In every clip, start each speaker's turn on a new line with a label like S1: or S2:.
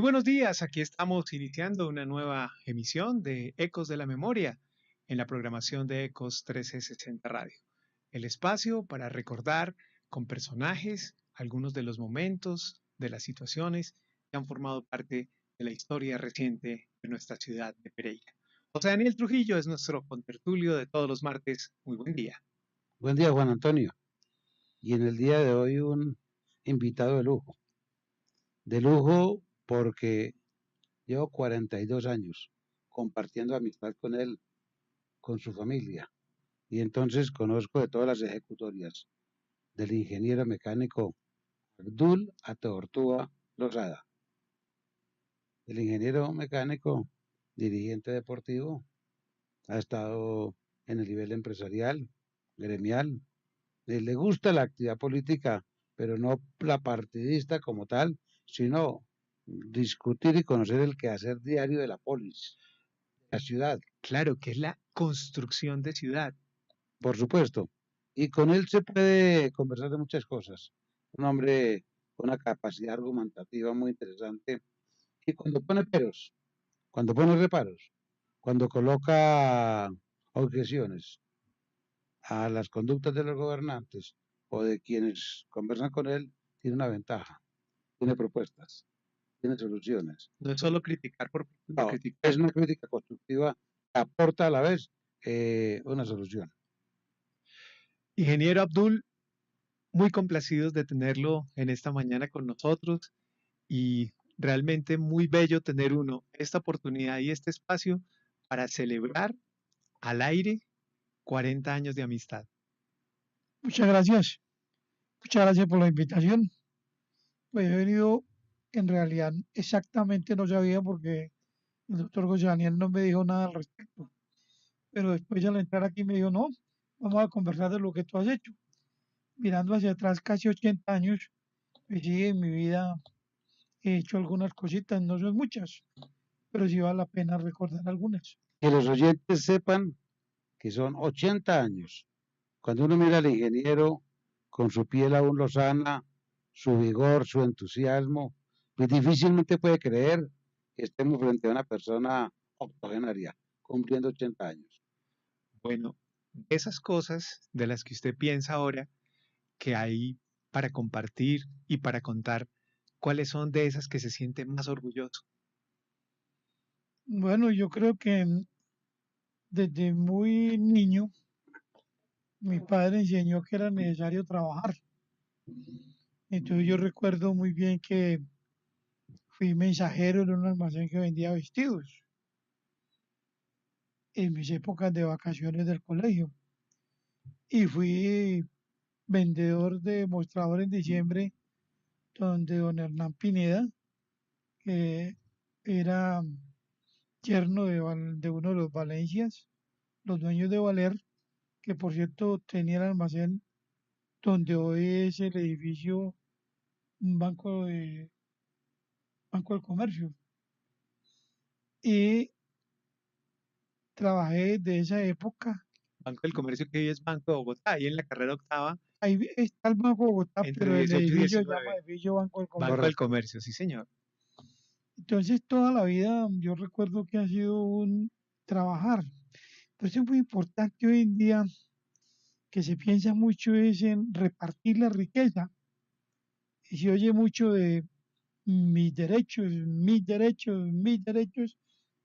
S1: Muy buenos días, aquí estamos iniciando una nueva emisión de Ecos de la Memoria en la programación de Ecos 1360 Radio. El espacio para recordar con personajes algunos de los momentos, de las situaciones que han formado parte de la historia reciente de nuestra ciudad de Pereira. José Daniel Trujillo es nuestro contertulio de todos los martes. Muy buen día.
S2: Buen día, Juan Antonio. Y en el día de hoy un invitado de lujo porque llevo 42 años compartiendo amistad con él, con su familia. Y entonces conozco de todas las ejecutorias del ingeniero mecánico Abdul Ateortúa Lozada. El ingeniero mecánico, dirigente deportivo, ha estado en el nivel empresarial, gremial. Le gusta la actividad política, pero no la partidista como tal, sino discutir y conocer el quehacer diario de la polis, la ciudad,
S1: Claro que es la construcción de ciudad.
S2: por supuesto. Y con él se puede conversar de muchas cosas. Un hombre con una capacidad argumentativa muy interesante. Y cuando pone peros, cuando pone reparos, cuando coloca objeciones a las conductas de los gobernantes o de quienes conversan con él, tiene una ventaja, tiene propuestas, tiene soluciones.
S1: No es solo criticar por
S2: No,
S1: criticar.
S2: es una crítica constructiva que aporta a la vez una solución.
S1: Ingeniero Abdul, muy complacidos de tenerlo en esta mañana con nosotros y realmente muy bello tener esta oportunidad y este espacio para celebrar al aire 40 años de amistad.
S3: Muchas gracias. Muchas gracias por la invitación. Pues he venido, en realidad, exactamente no sabía porque el doctor José Daniel no me dijo nada al respecto. Pero después al entrar aquí me dijo, no, vamos a conversar de lo que tú has hecho. Mirando hacia atrás, casi 80 años, pues sí, en mi vida he hecho algunas cositas, no son muchas, pero sí vale la pena recordar algunas.
S2: Que los oyentes sepan que son 80 años. Cuando uno mira al ingeniero con su piel aún lozana, su vigor, su entusiasmo, pues difícilmente puede creer que estemos frente a una persona octogenaria, cumpliendo 80 años.
S1: Bueno, esas cosas de las que usted piensa ahora que hay para compartir y para contar, ¿cuáles son de esas que se siente más orgulloso?
S3: Bueno, yo creo que desde muy niño mi padre enseñó que era necesario trabajar. Entonces yo recuerdo muy bien que fui mensajero en un almacén que vendía vestidos en mis épocas de vacaciones del colegio. Y fui vendedor de mostrador en diciembre, donde don Hernán Pineda, que era yerno de uno de los Valencias, los dueños de Valer, que por cierto tenía el almacén donde hoy es el edificio, un banco del comercio. Y trabajé de esa época.
S1: Banco del Comercio que hoy es Banco de Bogotá, ahí en la carrera octava,
S3: Ahí está el Banco de Bogotá,
S1: entre
S3: pero el
S1: 18 y
S3: edificio se llama
S1: 19.
S3: edificio Banco del
S1: Banco
S3: Comercio.
S1: del
S2: Correcto.
S1: Comercio, sí señor.
S3: Entonces toda la vida yo recuerdo que ha sido un trabajar. Entonces es muy importante hoy en día que se piensa mucho es en repartir la riqueza. Y se oye mucho de mis derechos, mis derechos, mis derechos,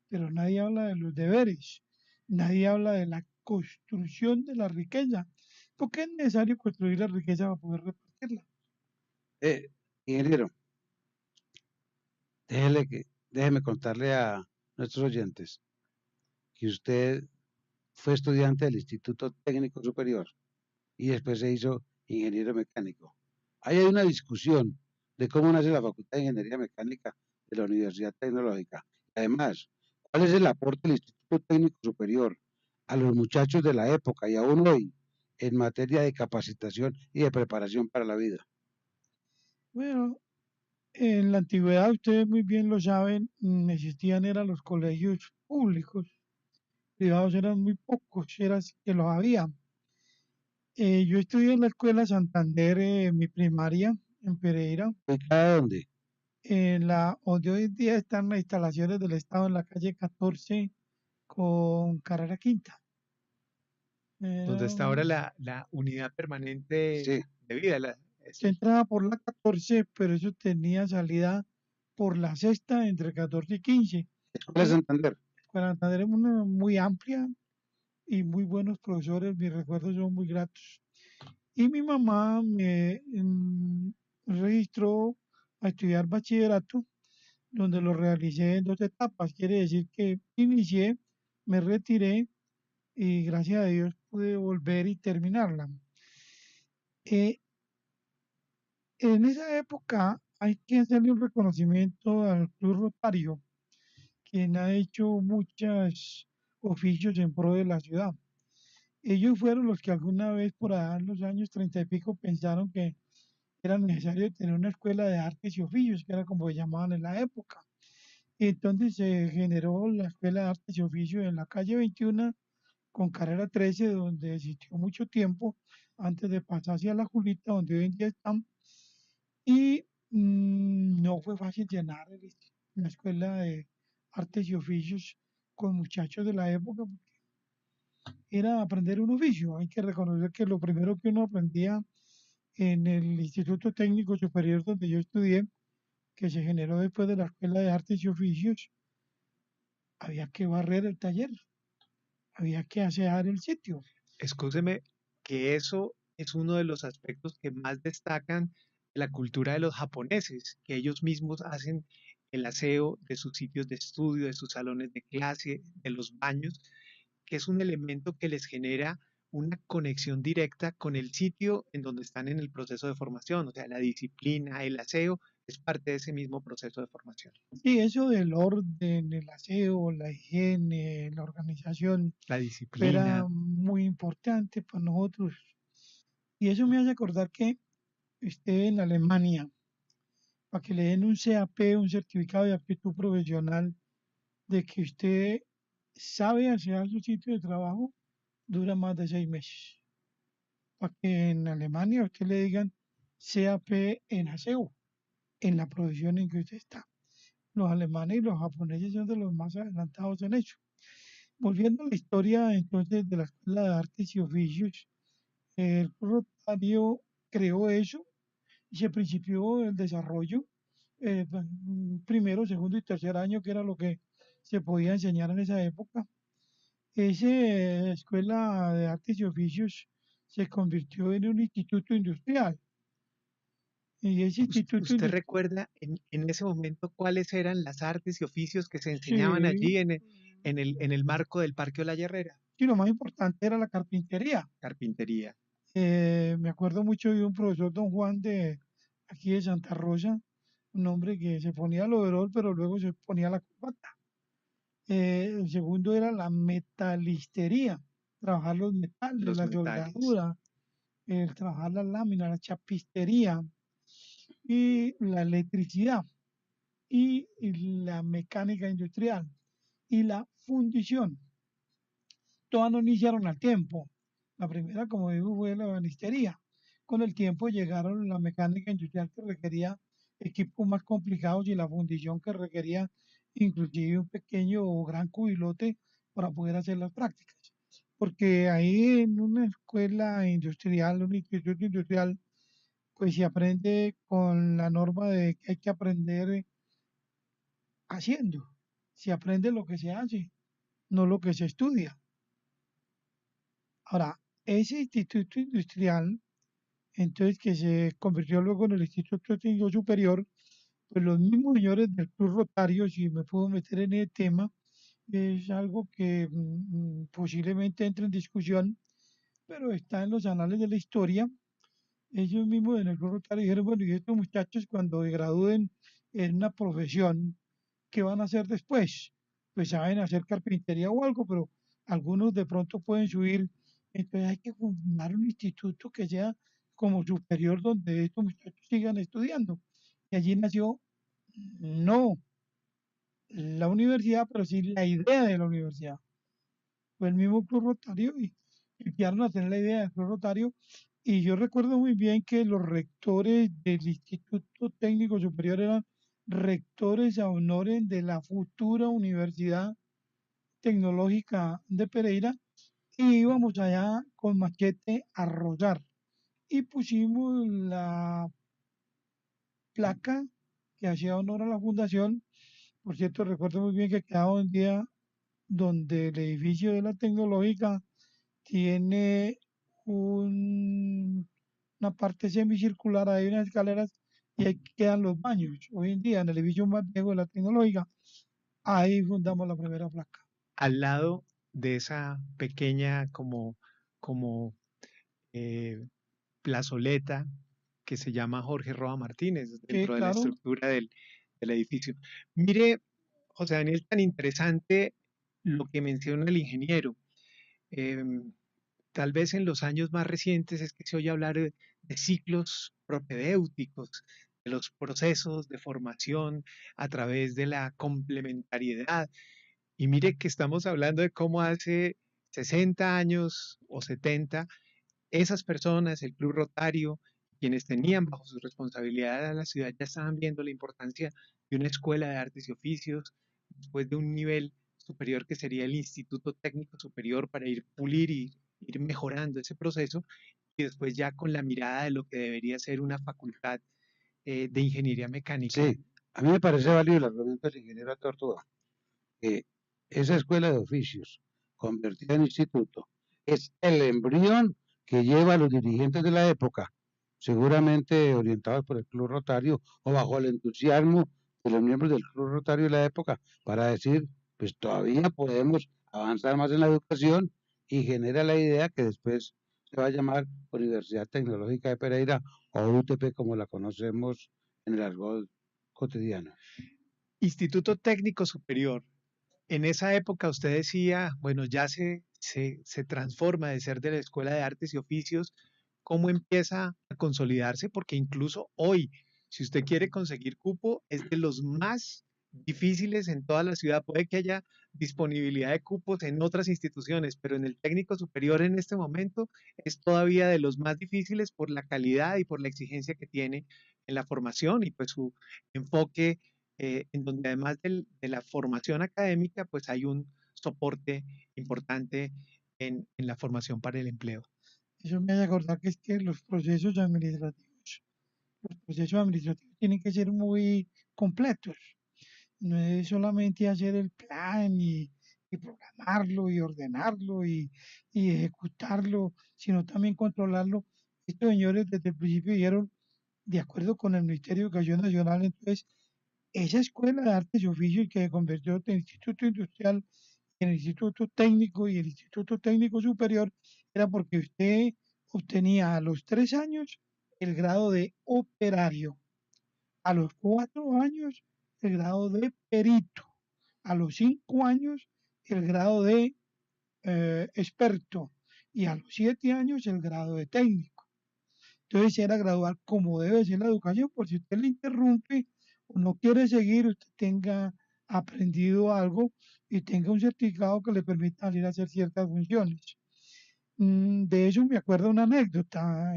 S3: pero nadie habla de los deberes, nadie habla de la construcción de la riqueza, porque es necesario construir la riqueza para poder repartirla.
S2: Ingeniero, déjeme contarle a nuestros oyentes que usted fue estudiante del Instituto Técnico Superior y después se hizo ingeniero mecánico. Ahí hay una discusión de cómo nace la Facultad de Ingeniería Mecánica de la Universidad Tecnológica. Además, ¿cuál es el aporte del Instituto Técnico Superior a los muchachos de la época y aún hoy en materia de capacitación y de preparación para la vida?
S3: Bueno, en la antigüedad, ustedes muy bien lo saben, existían eran los colegios públicos, privados eran muy pocos, eran que los había. Yo estudié en la Escuela Santander, mi primaria en Pereira,
S2: ¿Ubicada dónde?
S3: donde hoy en día están las instalaciones del Estado en la calle 14 con carrera quinta.
S1: Donde
S3: Era
S1: está ahora la unidad permanente
S2: Sí,
S1: de vida.
S3: Se entraba por la 14, pero eso tenía salida por la sexta entre 14 y 15.
S2: Escuela Santander.
S3: Escuela Santander es una muy amplia y muy buenos profesores, mis recuerdos son muy gratos. Y mi mamá me registró a estudiar bachillerato, donde lo realicé en 2 etapas. Quiere decir que inicié, me retiré y gracias a Dios pude volver y terminarla. Eh, en esa época hay que hacerle un reconocimiento al Club Rotario, quien ha hecho muchos oficios en pro de la ciudad. Ellos fueron los que alguna vez por allá en los años 30 y pico pensaron que era necesario tener una escuela de artes y oficios, que era como se llamaban en la época. Y entonces se generó la escuela de artes y oficios en la calle 21 con carrera 13, donde existió mucho tiempo antes de pasar hacia la Julita, donde hoy en día están. Y no fue fácil llenar la escuela de artes y oficios con muchachos de la época, era aprender un oficio. Hay que reconocer que lo primero que uno aprendía en el Instituto Técnico Superior donde yo estudié, que se generó después de la Escuela de Artes y Oficios, había que barrer el taller, había que asear el sitio.
S1: Escúcheme que eso es uno de los aspectos que más destacan de la cultura de los japoneses, que ellos mismos hacen el aseo de sus sitios de estudio, de sus salones de clase, de los baños, que es un elemento que les genera una conexión directa con el sitio en donde están en el proceso de formación, o sea, la disciplina, el aseo es parte de ese mismo proceso de formación.
S3: Sí, eso del orden, el aseo, la higiene, la organización,
S1: La
S3: era
S1: disciplina,
S3: muy importante para nosotros. Y eso me hace acordar que usted en Alemania, para que le den un CAP, un certificado de aptitud profesional, de que usted sabe hacer su sitio de trabajo, dura más de 6 meses. Para que en Alemania usted le digan CAP en aseo, en la profesión en que usted está. Los alemanes y los japoneses son de los más adelantados en eso. Volviendo a la historia entonces de la Escuela de Artes y Oficios, el Rotario creó eso y se principió el desarrollo, primero, segundo y tercer año, que era lo que se podía enseñar en esa época. Esa Escuela de Artes y Oficios se convirtió en un instituto industrial. Y ese instituto
S1: ¿usted
S3: industrial,
S1: recuerda en ese momento cuáles eran las artes y oficios que se enseñaban
S3: sí,
S1: allí en el marco del Parque La Herrera?
S3: y lo más importante era la carpintería.
S1: Carpintería,
S3: Me acuerdo mucho de un profesor, don Juan, de aquí de Santa Rosa, un hombre que se ponía el overol, pero luego se ponía la corbata. El segundo era la metalistería, trabajar los metales,
S1: los
S3: la
S1: metales.
S3: soldadura, el trabajar las láminas, la chapistería y la electricidad y la mecánica industrial y la fundición. Todas no iniciaron al tiempo. La primera, como digo, fue la banistería. Con el tiempo llegaron la mecánica industrial que requería equipos más complicados y la fundición que requería inclusive un pequeño o gran cubilote para poder hacer las prácticas. Porque ahí en una escuela industrial, un instituto industrial, pues se aprende con la norma de que hay que aprender haciendo. Se aprende lo que se hace, no lo que se estudia. Ahora, ese instituto industrial, entonces que se convirtió luego en el Instituto Técnico Superior, pues los mismos señores del Club Rotario, si me puedo meter en el tema, es algo que posiblemente entre en discusión, pero está en los anales de la historia. Ellos mismos en el Club Rotario dijeron, bueno, y estos muchachos cuando se gradúen en una profesión, ¿qué van a hacer después? Pues saben hacer carpintería o algo, pero algunos de pronto pueden subir. Entonces hay que fundar un instituto que sea como superior donde estos muchachos sigan estudiando. Y allí nació, no la universidad, pero sí la idea de la universidad. Fue el mismo Club Rotario y empezaron a tener la idea del Club Rotario. Y yo recuerdo muy bien que los rectores del Instituto Técnico Superior eran rectores a honores de la futura Universidad Tecnológica de Pereira y íbamos allá con machete a rodar y pusimos la placa que hacía honor a la fundación. Por cierto, recuerdo muy bien que quedaba un día donde el edificio de la tecnológica tiene una parte semicircular, hay unas escaleras y ahí quedan los baños. Hoy en día, en el edificio más viejo de la tecnológica, ahí fundamos la primera placa.
S1: Al lado de esa pequeña como eh, plazoleta que se llama Jorge Roa Martínez
S3: Sí,
S1: dentro de la
S3: claro,
S1: estructura del edificio. Mire, José Daniel, tan interesante lo que menciona el ingeniero. Em, Tal vez en los años más recientes es que se oye hablar de ciclos propedéuticos, de los procesos de formación a través de la complementariedad. Y mire que estamos hablando de cómo hace 60 años o 70 esas personas, el Club Rotario, quienes tenían bajo su responsabilidad a la ciudad, ya estaban viendo la importancia de una escuela de artes y oficios, después de un nivel superior que sería el Instituto Técnico Superior para ir pulir y ir mejorando ese proceso, y después ya con la mirada de lo que debería ser una facultad de ingeniería mecánica.
S2: Sí, a mí me parece válido el argumento del ingeniero Tortuga, que esa escuela de oficios convertida en instituto es el embrión que lleva a los dirigentes de la época, seguramente orientados por el Club Rotario o bajo el entusiasmo de los miembros del Club Rotario de la época, para decir, pues todavía podemos avanzar más en la educación y genera la idea que después se va a llamar Universidad Tecnológica de Pereira o UTP como la conocemos en el argot cotidiano.
S1: Instituto Técnico Superior. En esa época usted decía, bueno, ya se transforma de ser de la Escuela de Artes y Oficios, ¿cómo empieza a consolidarse? Porque incluso hoy, si usted quiere conseguir cupo, es de los más difíciles en toda la ciudad. Puede que haya disponibilidad de cupos en otras instituciones, pero en el técnico superior en este momento es todavía de los más difíciles por la calidad y por la exigencia que tiene en la formación y pues su enfoque en donde además de la formación académica, pues hay un soporte importante en la formación para el empleo.
S3: eso me hace acordar que es que los procesos administrativos tienen que ser muy completos. No es solamente hacer el plan y programarlo y ordenarlo y ejecutarlo, sino también controlarlo. Estos señores desde el principio dijeron, de acuerdo con el Ministerio de Educación Nacional, entonces, esa escuela de artes y oficios que se convirtió en Instituto Industrial, en el Instituto Técnico y el Instituto Técnico Superior, era porque usted obtenía a los 3 años el grado de operario, a los 4 años el grado de perito, a los 5 años el grado de experto y a los 7 años el grado de técnico. Entonces era gradual como debe ser la educación, por si usted le interrumpe o no quiere seguir, usted tenga aprendido algo y tenga un certificado que le permita salir a hacer ciertas funciones. De eso me acuerdo una anécdota.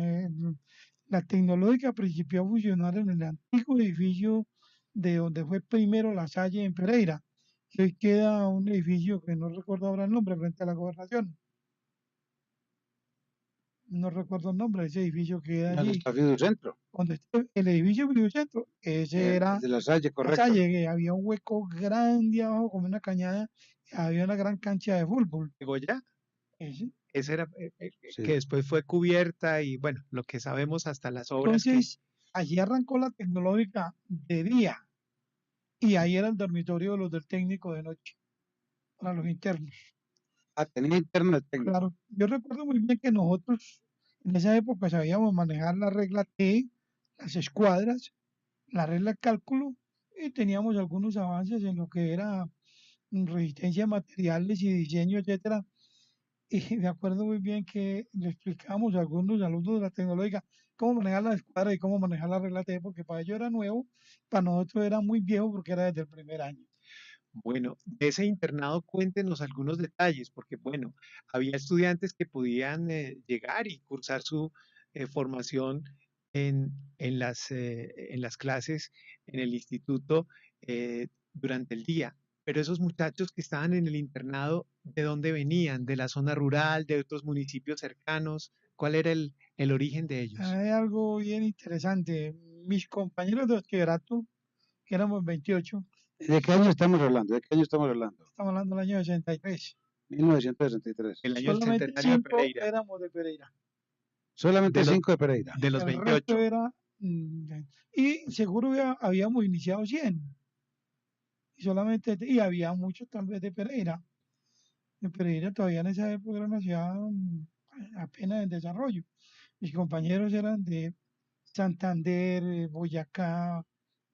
S3: La tecnológica principió a funcionar en el antiguo edificio de donde fue primero La Salle en Pereira, que hoy queda un edificio que no recuerdo ahora el nombre, frente a la gobernación. No recuerdo el nombre de ese edificio que queda
S2: Donde
S3: allí.
S2: está Fiducentro,
S3: Donde está el edificio Centro, ese era
S2: de la Salle,
S3: La
S2: correcto.
S3: Salle, que había un hueco grande abajo como una cañada, había una gran cancha de fútbol.
S1: Goya,
S3: Ese.
S1: esa era que
S2: Sí.
S1: después fue cubierta y bueno, lo que sabemos hasta las obras que
S3: Entonces, allí arrancó la tecnológica de día y ahí era el dormitorio de los del técnico de noche, para los internos.
S2: Ah, tenía interno de técnico.
S3: Claro, yo recuerdo muy bien que nosotros en esa época sabíamos manejar la regla T, las escuadras, la regla de cálculo y teníamos algunos avances en lo que era resistencia a materiales y diseño, etcétera. Y me acuerdo muy bien que le explicábamos a algunos alumnos de la tecnológica cómo manejar la escuadra y cómo manejar la regla T, porque para ellos era nuevo, para nosotros era muy viejo porque era desde el primer año.
S1: bueno, de ese internado cuéntenos algunos detalles, porque bueno, había estudiantes que podían llegar y cursar su formación en las clases en el instituto durante el día. Pero esos muchachos que estaban en el internado, ¿de dónde venían? ¿De la zona rural, de otros municipios cercanos? ¿Cuál era el origen de ellos?
S3: Hay algo bien interesante. Mis compañeros de bachillerato, que éramos 28,
S2: ¿De qué año estamos hablando? ¿De qué año estamos hablando?
S3: estamos hablando del año 63.
S2: 1963.
S1: El año del
S3: Solamente
S1: centenario de
S3: 5
S1: Pereira,
S3: éramos de Pereira.
S2: Solamente
S1: de los,
S2: 5 de Pereira.
S1: de los
S3: El resto
S1: 28.
S3: era... y seguro habíamos iniciado 100. Y solamente, y había muchos tal vez de Pereira. De Pereira todavía en esa época era una ciudad apenas en desarrollo. Mis compañeros eran de Santander, Boyacá,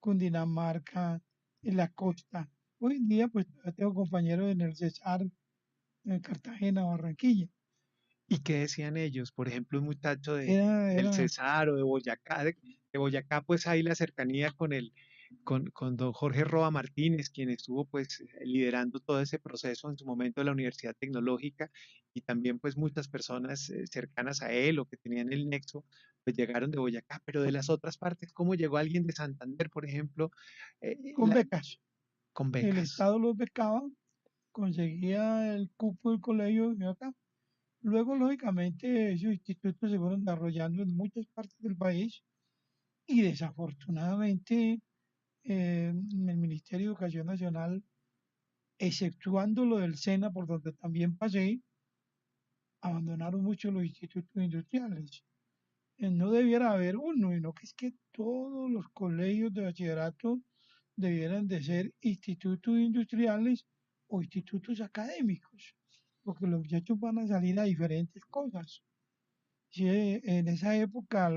S3: Cundinamarca, en la costa. Hoy en día, pues todavía tengo compañeros en el Cesar, en Cartagena, Barranquilla.
S1: ¿Y qué decían ellos? Por ejemplo, un muchacho del
S3: Era
S1: Cesar o de Boyacá, de Boyacá, pues hay la cercanía con don Jorge Roa Martínez, quien estuvo pues liderando todo ese proceso en su momento de la Universidad Tecnológica, y también pues muchas personas cercanas a él o que tenían el nexo, pues llegaron de Boyacá, pero de las otras partes, ¿cómo llegó alguien de Santander, por ejemplo,
S3: con becas.
S1: con
S3: El
S1: becas?
S3: Estado los becaba, conseguía el cupo del colegio de acá. Luego, lógicamente, esos institutos se fueron desarrollando en muchas partes del país y desafortunadamente en el Ministerio de Educación Nacional, exceptuando lo del SENA, por donde también pasé, abandonaron mucho los institutos industriales. No debiera haber uno, sino que es que todos los colegios de bachillerato debieran de ser institutos industriales o institutos académicos, porque los muchachos van a salir a diferentes cosas. Sí, en esa época,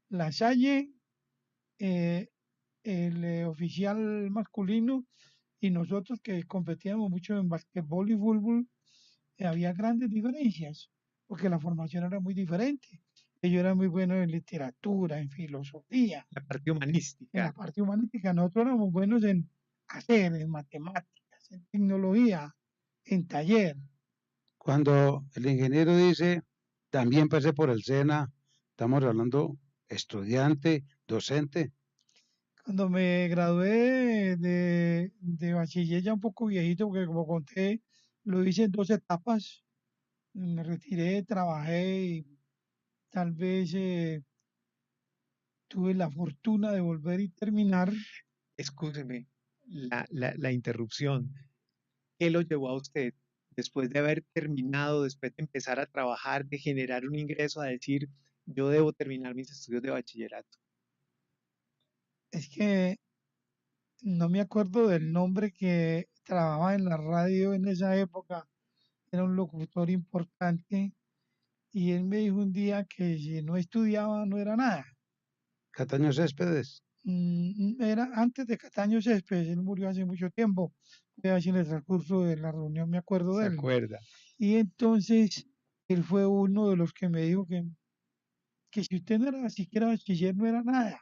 S3: la Salle, eh, el oficial masculino y nosotros que competíamos mucho en basquetbol y fútbol, había grandes diferencias, porque la formación era muy diferente. Ellos eran muy buenos en literatura, en filosofía,
S1: La parte
S3: en la
S1: humanística.
S3: parte humanística. Nosotros éramos buenos en hacer, en matemáticas, en tecnología, en taller.
S2: Cuando el ingeniero dice, también pasé por el SENA, estamos hablando estudiante, docente.
S3: Cuando me gradué de bachiller, ya un poco viejito, porque como conté, lo hice en 2 etapas. Me retiré, trabajé y tal vez tuve la fortuna de volver y terminar.
S1: Escúcheme la interrupción. ¿Qué lo llevó a usted, después de haber terminado, después de empezar a trabajar, de generar un ingreso, a decir, yo debo terminar mis estudios de bachillerato?
S3: Es que no me acuerdo del nombre que trabajaba en la radio en esa época. Era un locutor importante y él me dijo un día que si no estudiaba no era nada.
S2: Cataño Céspedes.
S3: Era antes de Cataño Céspedes, él murió hace mucho tiempo. Fue así en el transcurso de la reunión, me acuerdo
S1: ¿Se
S3: de él.
S1: acuerda?
S3: Y entonces él fue uno de los que me dijo que si usted no era siquiera bachiller no era nada.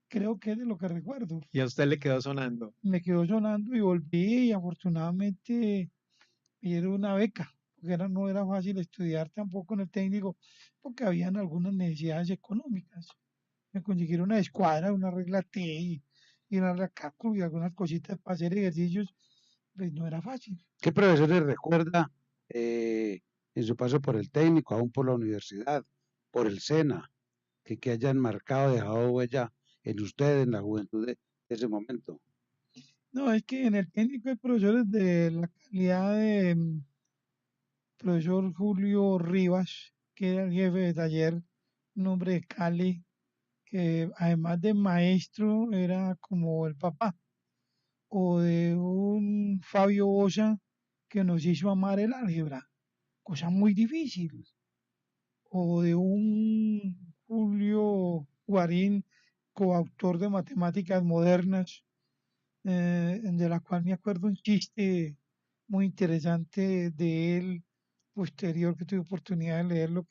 S3: Creo que es de lo que recuerdo.
S1: Y a usted le quedó sonando.
S3: Me quedó sonando y volví y afortunadamente me dieron una beca, porque no era fácil estudiar tampoco en el técnico, porque habían algunas necesidades económicas. Me consiguieron una escuadra, una regla T y una regla cálculo y algunas cositas para hacer ejercicios, pues no era fácil.
S2: ¿Qué profesores recuerda en su paso por el técnico, aún por la universidad, por el SENA, que hayan marcado, dejado huella en usted, en la juventud de ese momento?
S3: No, es que en el técnico hay profesores de la calidad de profesor Julio Rivas, que era el jefe de taller, un hombre de Cali, que además de maestro era como el papá, o de un Fabio Bosa que nos hizo amar el álgebra, cosa muy difícil, o de un Julio Guarín, coautor de Matemáticas Modernas, de la cual me acuerdo un chiste muy interesante de él, posterior que tuve oportunidad de leerlo,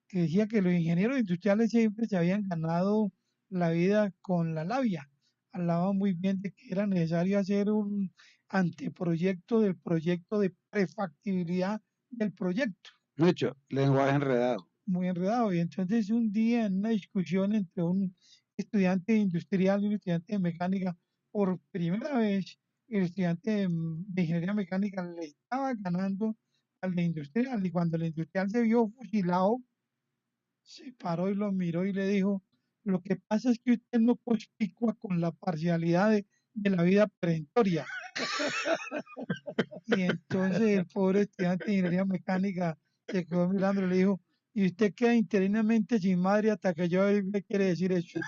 S3: que decía que los ingenieros industriales siempre se habían ganado la vida con la labia. Hablaba muy bien de que era necesario hacer un anteproyecto del proyecto de prefactibilidad del proyecto.
S2: Mucho, lenguaje enredado.
S3: muy enredado. Y entonces un día en una discusión entre un estudiante industrial y un estudiante de mecánica, por primera vez el estudiante de ingeniería mecánica le estaba ganando al de industrial. Y cuando el industrial se vio fusilado, se paró y lo miró y le dijo, lo que pasa es que usted no conspicua con la parcialidad de la vida perentoria. Y entonces el pobre estudiante de ingeniería mecánica se quedó mirando y le dijo, y usted queda interinamente sin madre hasta que yo averigüe qué quiere decir eso.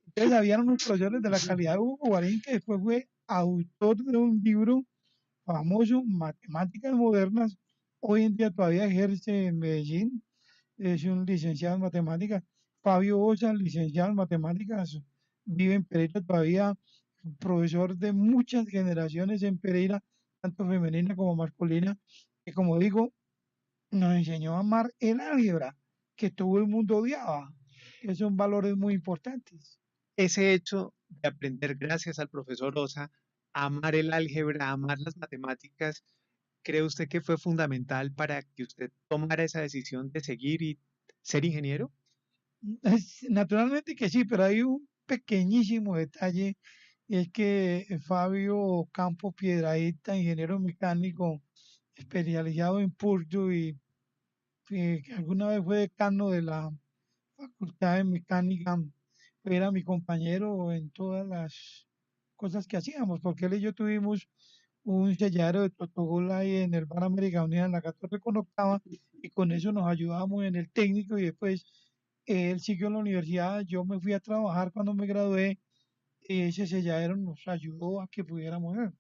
S3: Entonces habían unos profesores de la calidad de Hugo Guarín, que después fue autor de un libro famoso, Matemáticas Modernas. Hoy en día todavía ejerce en Medellín, es un licenciado en matemáticas. Fabio Osa, licenciado en matemáticas, vive en Pereira todavía, profesor de muchas generaciones en Pereira, tanto femenina como masculina, que como digo, nos enseñó a amar el álgebra, que todo el mundo odiaba, que son valores muy importantes.
S1: Ese hecho de aprender gracias al profesor Osa, a amar el álgebra, a amar las matemáticas, ¿cree usted que fue fundamental para que usted tomara esa decisión de seguir y ser ingeniero?
S3: Naturalmente que sí, pero hay un pequeñísimo detalle, y es que Fabio Campos Piedrahita, ingeniero mecánico especializado en Purdue y que alguna vez fue decano de la Facultad de Mecánica, era mi compañero en todas las cosas que hacíamos, porque él y yo tuvimos un selladero de Totogol ahí en el Bar América Unida en la 14 con octava, y con eso nos ayudábamos en el técnico, y después él siguió en la universidad, yo me fui a trabajar cuando me gradué, ese selladero nos ayudó a que pudiéramos ver.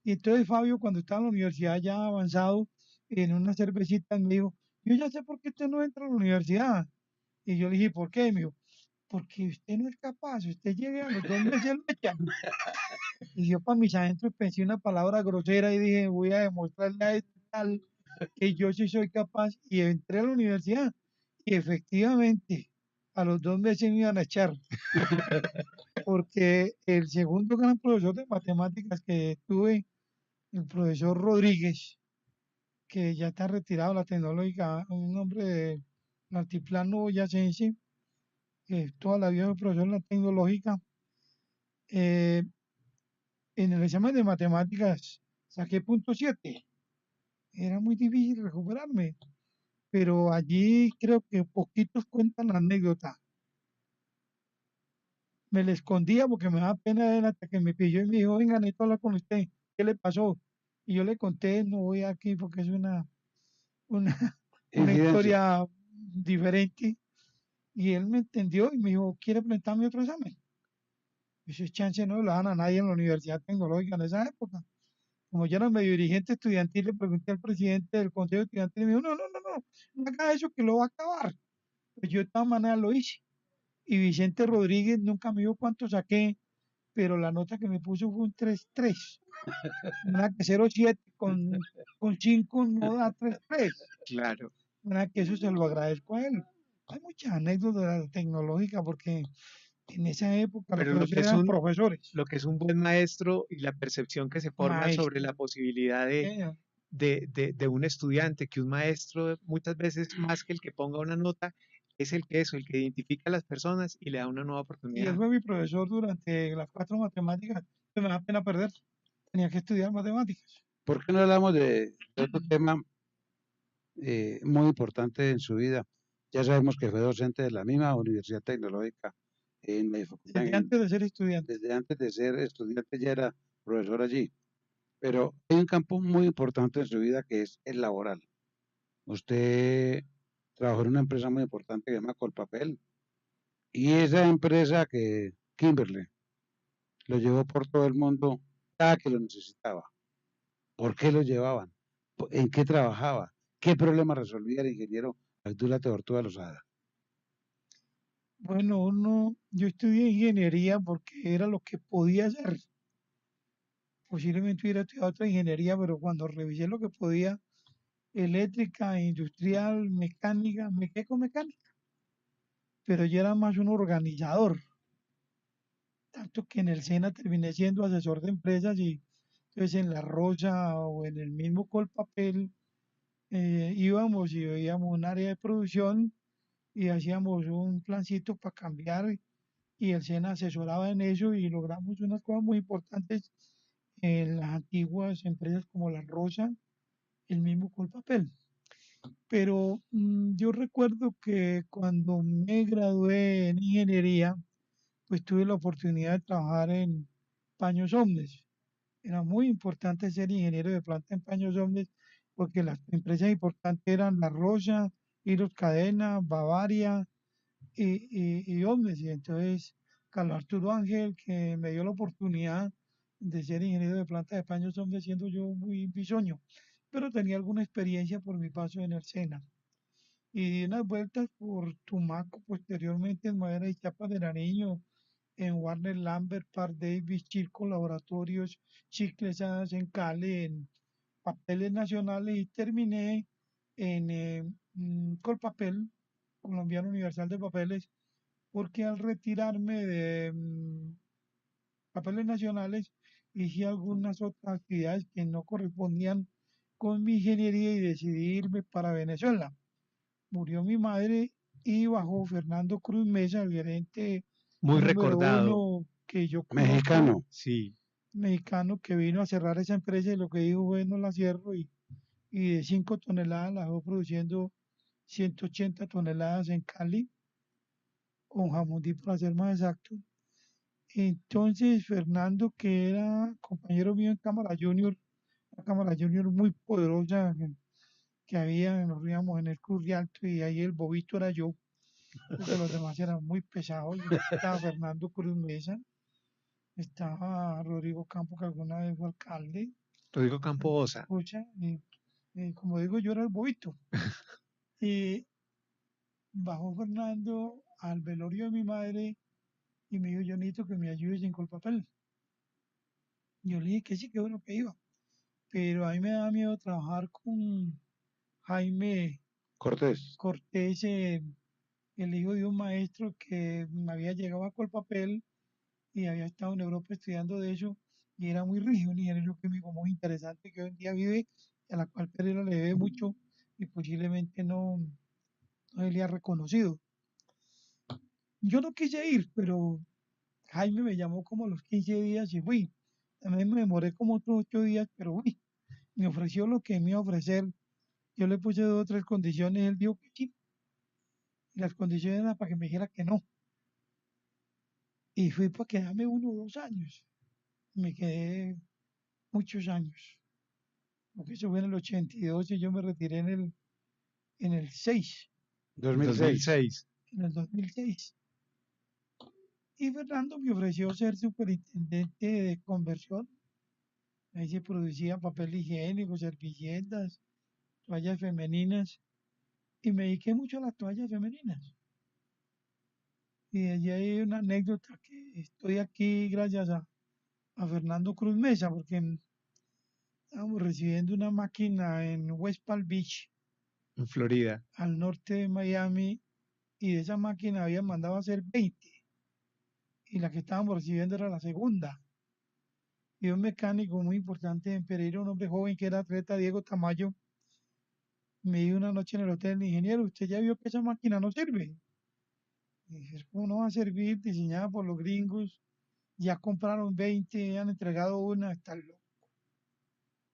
S3: Y entonces Fabio, cuando estaba en la universidad ya avanzado, en una cervecita me dijo, yo ya sé por qué usted no entra a la universidad. Y yo le dije, ¿por qué? Me dijo, porque usted no es capaz, usted llega a los 2 meses lo echan. Y yo para mis adentros pensé una palabra grosera y dije, voy a demostrarle a este tal que yo sí soy capaz. Y entré a la universidad y efectivamente a los 2 meses me iban a echar, porque el segundo gran profesor de matemáticas que tuve, el profesor Rodríguez, que ya está retirado de la tecnológica, un hombre de altiplano boyacense, que toda la vida fue profesor en la tecnológica, eh, en el examen de matemáticas saqué .7. Era muy difícil recuperarme, pero allí creo que poquitos cuentan la anécdota. Me le escondía porque me daba pena de él, hasta que me pilló y me dijo, venga, necesito hablar con usted, ¿qué le pasó? Y yo le conté, no voy aquí porque es una, una
S2: Incidencia.
S3: historia diferente, y él me entendió y me dijo, ¿quiere presentarme otro examen? Ese chance no lo dan a nadie en la Universidad Tecnológica en esa época. Como yo era medio dirigente estudiantil, le pregunté al presidente del consejo estudiantil y me dijo, no, no, no, no, no haga eso que lo va a acabar. Pues yo de todas maneras lo hice. Y Vicente Rodríguez nunca me dijo cuánto saqué, pero la nota que me puso fue un 3.3. Una que 0.7 con 5 no da 3.3.
S1: Claro,
S3: Una que eso se lo agradezco a él. Hay muchas anécdotas tecnológicas porque en esa época los
S1: pero
S3: profesores eran profesores,
S1: lo que es un buen maestro y la percepción que se forma sobre
S3: maestros.
S1: la posibilidad de un estudiante, que un maestro muchas veces más que el que ponga una nota, es el que eso, el que identifica a las personas y le da una nueva
S3: Y él
S1: oportunidad.
S3: fue mi profesor durante las 4 matemáticas, que me da pena perder. Tenía que estudiar matemáticas.
S2: ¿Por qué no hablamos de otro tema muy importante en su vida? Ya sabemos que fue docente de la misma Universidad Tecnológica en la facultad,
S3: Desde antes de ser estudiante.
S2: desde antes de ser estudiante ya era profesor allí. Pero hay un campo muy importante en su vida que es el laboral. Usted trabajó en una empresa muy importante que se llama Colpapel, y esa empresa que Kimberly lo llevó por todo el mundo cada que lo necesitaba. ¿Por qué lo llevaban? ¿En qué trabajaba? ¿Qué problema resolvía el ingeniero Abdullah Tortuga Lozada?
S3: Bueno, yo estudié ingeniería porque era lo que podía hacer. Posiblemente hubiera estudiado otra ingeniería, pero cuando revisé lo que podía, eléctrica, industrial, mecánica, me quedé con mecánica. Pero yo era más un organizador, tanto que en el SENA terminé siendo asesor de empresas, y entonces en La Rosa o en el mismo Colpapel íbamos y veíamos un área de producción y hacíamos un plancito para cambiar y el SENA asesoraba en eso y logramos unas cosas muy importantes en las antiguas empresas como La Rosa, el mismo Colpapel. Pero yo recuerdo que cuando me gradué en ingeniería, pues tuve la oportunidad de trabajar en Paños Hombres. Era muy importante ser ingeniero de planta en Paños Hombres porque las empresas importantes eran La Rosa, Hilos Cadena, Bavaria y Hombres. Y entonces Carlos Arturo Ángel, que me dio la oportunidad de ser ingeniero de planta de Paños Hombres, siendo yo muy bisoño, pero tenía alguna experiencia por mi paso en el SENA y di unas vueltas por Tumaco, posteriormente en Madera y Chapa de Nariño, en Warner Lambert, Park Davis, Chilco Laboratorios, Chicles Hadas en Cali, en Papeles Nacionales y terminé en Colpapel, Colombiano Universal de Papeles, porque al retirarme de Papeles Nacionales hice algunas otras actividades que no correspondían con mi ingeniería y decidí irme para Venezuela. Murió mi madre y bajó Fernando Cruz Mesa, el gerente
S1: Muy
S3: número
S1: recordado,
S3: uno que yo conozco,
S2: Mexicano.
S1: sí.
S3: mexicano, que vino a cerrar esa empresa y lo que dijo fue no la cierro y de 5 toneladas la dejó produciendo 180 toneladas en Cali, con Jamundí para ser más exacto. Entonces Fernando, que era compañero mío en Cámara Junior, una Cámara Junior muy poderosa que había, nos íbamos en el Cruz Rialto y ahí el bobito era yo, porque los demás eran muy pesados. Estaba Fernando Cruz Mesa, estaba Rodrigo Campo, que alguna vez fue alcalde,
S1: Rodrigo Campo Osa.
S3: escucha, y como digo, yo era el bobito. Y bajó Fernando al velorio de mi madre y me dijo, yo necesito que me ayudes en Colpapel. Yo le dije que sí, que bueno que iba, pero a mí me da miedo trabajar con Jaime
S2: Cortés.
S3: Cortés, el hijo de un maestro que me había llegado a Colpapel y había estado en Europa estudiando de eso y era muy rígido, un ingeniero químico muy interesante que hoy en día vive, a la cual Pereira le debe mucho y posiblemente no le ha reconocido. Yo no quise ir, pero Jaime me llamó como a los 15 días y fui. También me demoré como otros 8 días, pero fui. Me ofreció lo que me iba a ofrecer. Yo le puse 2 o 3 condiciones, él dijo que sí. Y las condiciones eran para que me dijera que no. Y fui para quedarme 1 o 2 años. Me quedé muchos años. Porque eso fue en el 82 y yo me retiré en el 6,
S2: 2006.
S1: 2006.
S3: en el 2006. Y Fernando me ofreció ser superintendente de conversión. Ahí se producía papel higiénico, servilletas, toallas femeninas. Y me dediqué mucho a las toallas femeninas. Y de allí hay una anécdota que estoy aquí gracias a Fernando Cruz Mesa, porque estábamos recibiendo una máquina en West Palm Beach,
S1: En Florida.
S3: al norte de Miami, y de esa máquina habían mandado a hacer 20 y la que estábamos recibiendo era la segunda. Y un mecánico muy importante en Pereira, un hombre joven que era atleta, Diego Tamayo, me dijo una noche en el hotel, ingeniero, usted ya vio que esa máquina no sirve. Y dije, ¿cómo no va a servir? Diseñada por los gringos, ya compraron 20, han entregado una, está loco.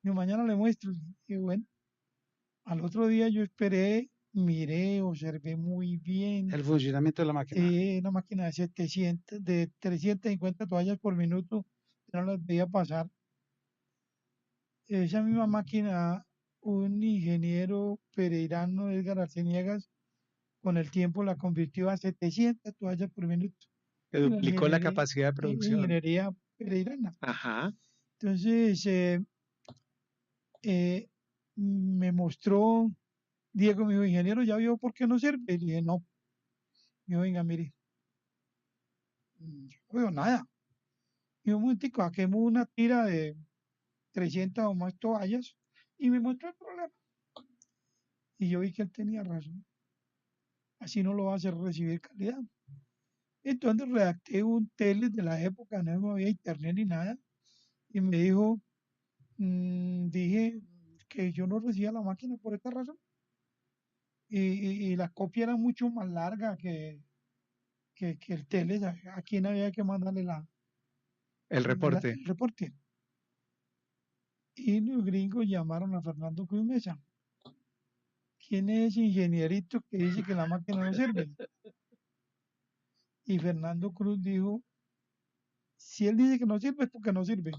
S3: Y mañana le muestro. Y bueno, al otro día yo esperé, miré, observé muy bien.
S2: El funcionamiento de la máquina.
S3: Una máquina de 700, de 350 toallas por minuto, yo no las veía pasar. Esa misma máquina, un ingeniero pereirano, Edgar Arceniegas, con el tiempo la convirtió a 700 toallas por minuto
S1: Que
S3: en la
S1: duplicó la capacidad de producción.
S3: ingeniería pereirana.
S1: Ajá.
S3: Entonces, eh, me mostró, Diego, me dijo, ingeniero, ¿ya vio por qué no sirve? Y le dije, no. Me dijo, venga, mire, yo no veo nada. Y un momentico, saquemos una tira de 300 o más toallas y me mostró el problema. Y yo vi que él tenía razón. Así no lo va a hacer recibir calidad. Entonces redacté un tele de la época, no había internet ni nada. Y me dijo, dije, que yo no recibía la máquina por esta razón. Y la copia era mucho más larga que el tele. ¿A quién había que mandarle
S1: El reporte.
S3: el reporte? Y los gringos llamaron a Fernando Cruz Mesa. ¿Quién es ese ingenierito que dice que la máquina no sirve? Y Fernando Cruz dijo, si él dice que no sirve, es porque no sirve.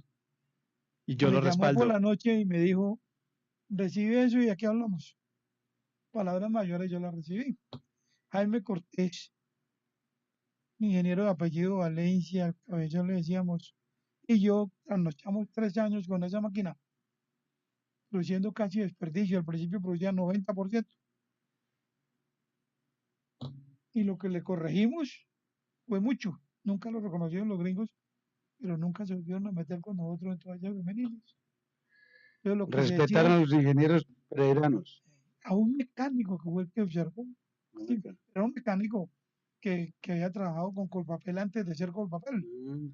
S1: Y yo
S3: Me
S1: lo
S3: llamó por
S1: respaldo.
S3: la noche y me dijo, recibe eso y aquí hablamos. Palabras mayores yo las recibí. Jaime Cortés, ingeniero de apellido Valencia, al cabezón le decíamos, y yo trasnochamos 3 años con esa máquina, produciendo casi desperdicio. Al principio producía 90%. Y lo que le corregimos fue mucho. Nunca lo reconocieron los gringos, pero nunca se volvieron a meter con nosotros en toallas femeninas. Entonces lo que se
S2: Respetaron
S3: decía
S2: a los ingenieros pereiranos.
S3: a un mecánico que fue el que observó, sí, era un mecánico que había trabajado con Colpapel antes de ser Colpapel
S2: Mm.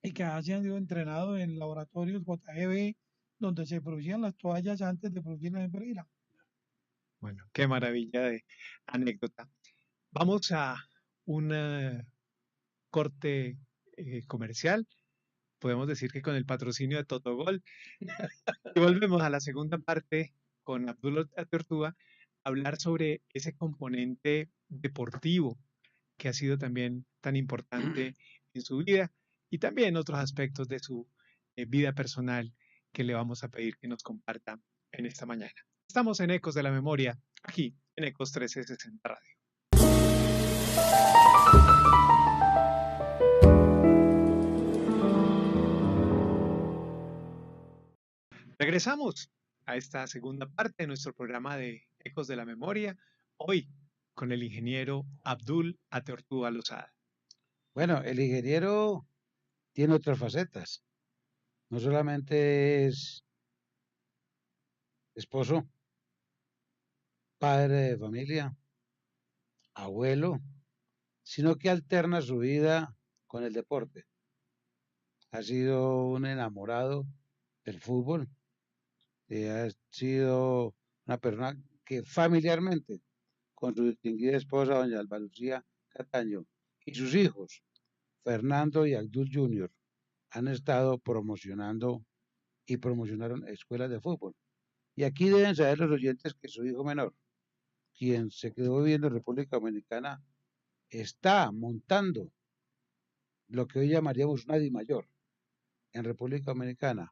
S3: y que había sido entrenado en laboratorios JGB donde se producían las toallas antes de producirlas en Pereira.
S1: Bueno, qué maravilla de anécdota. Vamos a un corte comercial. Podemos decir que con el patrocinio de Totogol. Y volvemos a la segunda parte con Abdul Atortúa a hablar sobre ese componente deportivo que ha sido también tan importante en su vida y también otros aspectos de su vida personal que le vamos a pedir que nos comparta en esta mañana. Estamos en Ecos de la Memoria, aquí en Ecos 1360 Radio. Regresamos a esta segunda parte de nuestro programa de Ecos de la Memoria, hoy con el ingeniero Abdul Atortúa Lozada.
S2: Bueno, el ingeniero tiene otras facetas. No solamente es esposo, padre de familia, abuelo, sino que alterna su vida con el deporte. Ha sido un enamorado del fútbol, ha sido una persona que familiarmente, con su distinguida esposa, doña Alba Lucía Cataño, y sus hijos, Fernando y Abdul Jr., han estado promocionando y promocionaron escuelas de fútbol. Y aquí deben saber los oyentes que su hijo menor, quien se quedó viviendo en República Dominicana, está montando lo que hoy llamaríamos una Di Mayor en República Dominicana.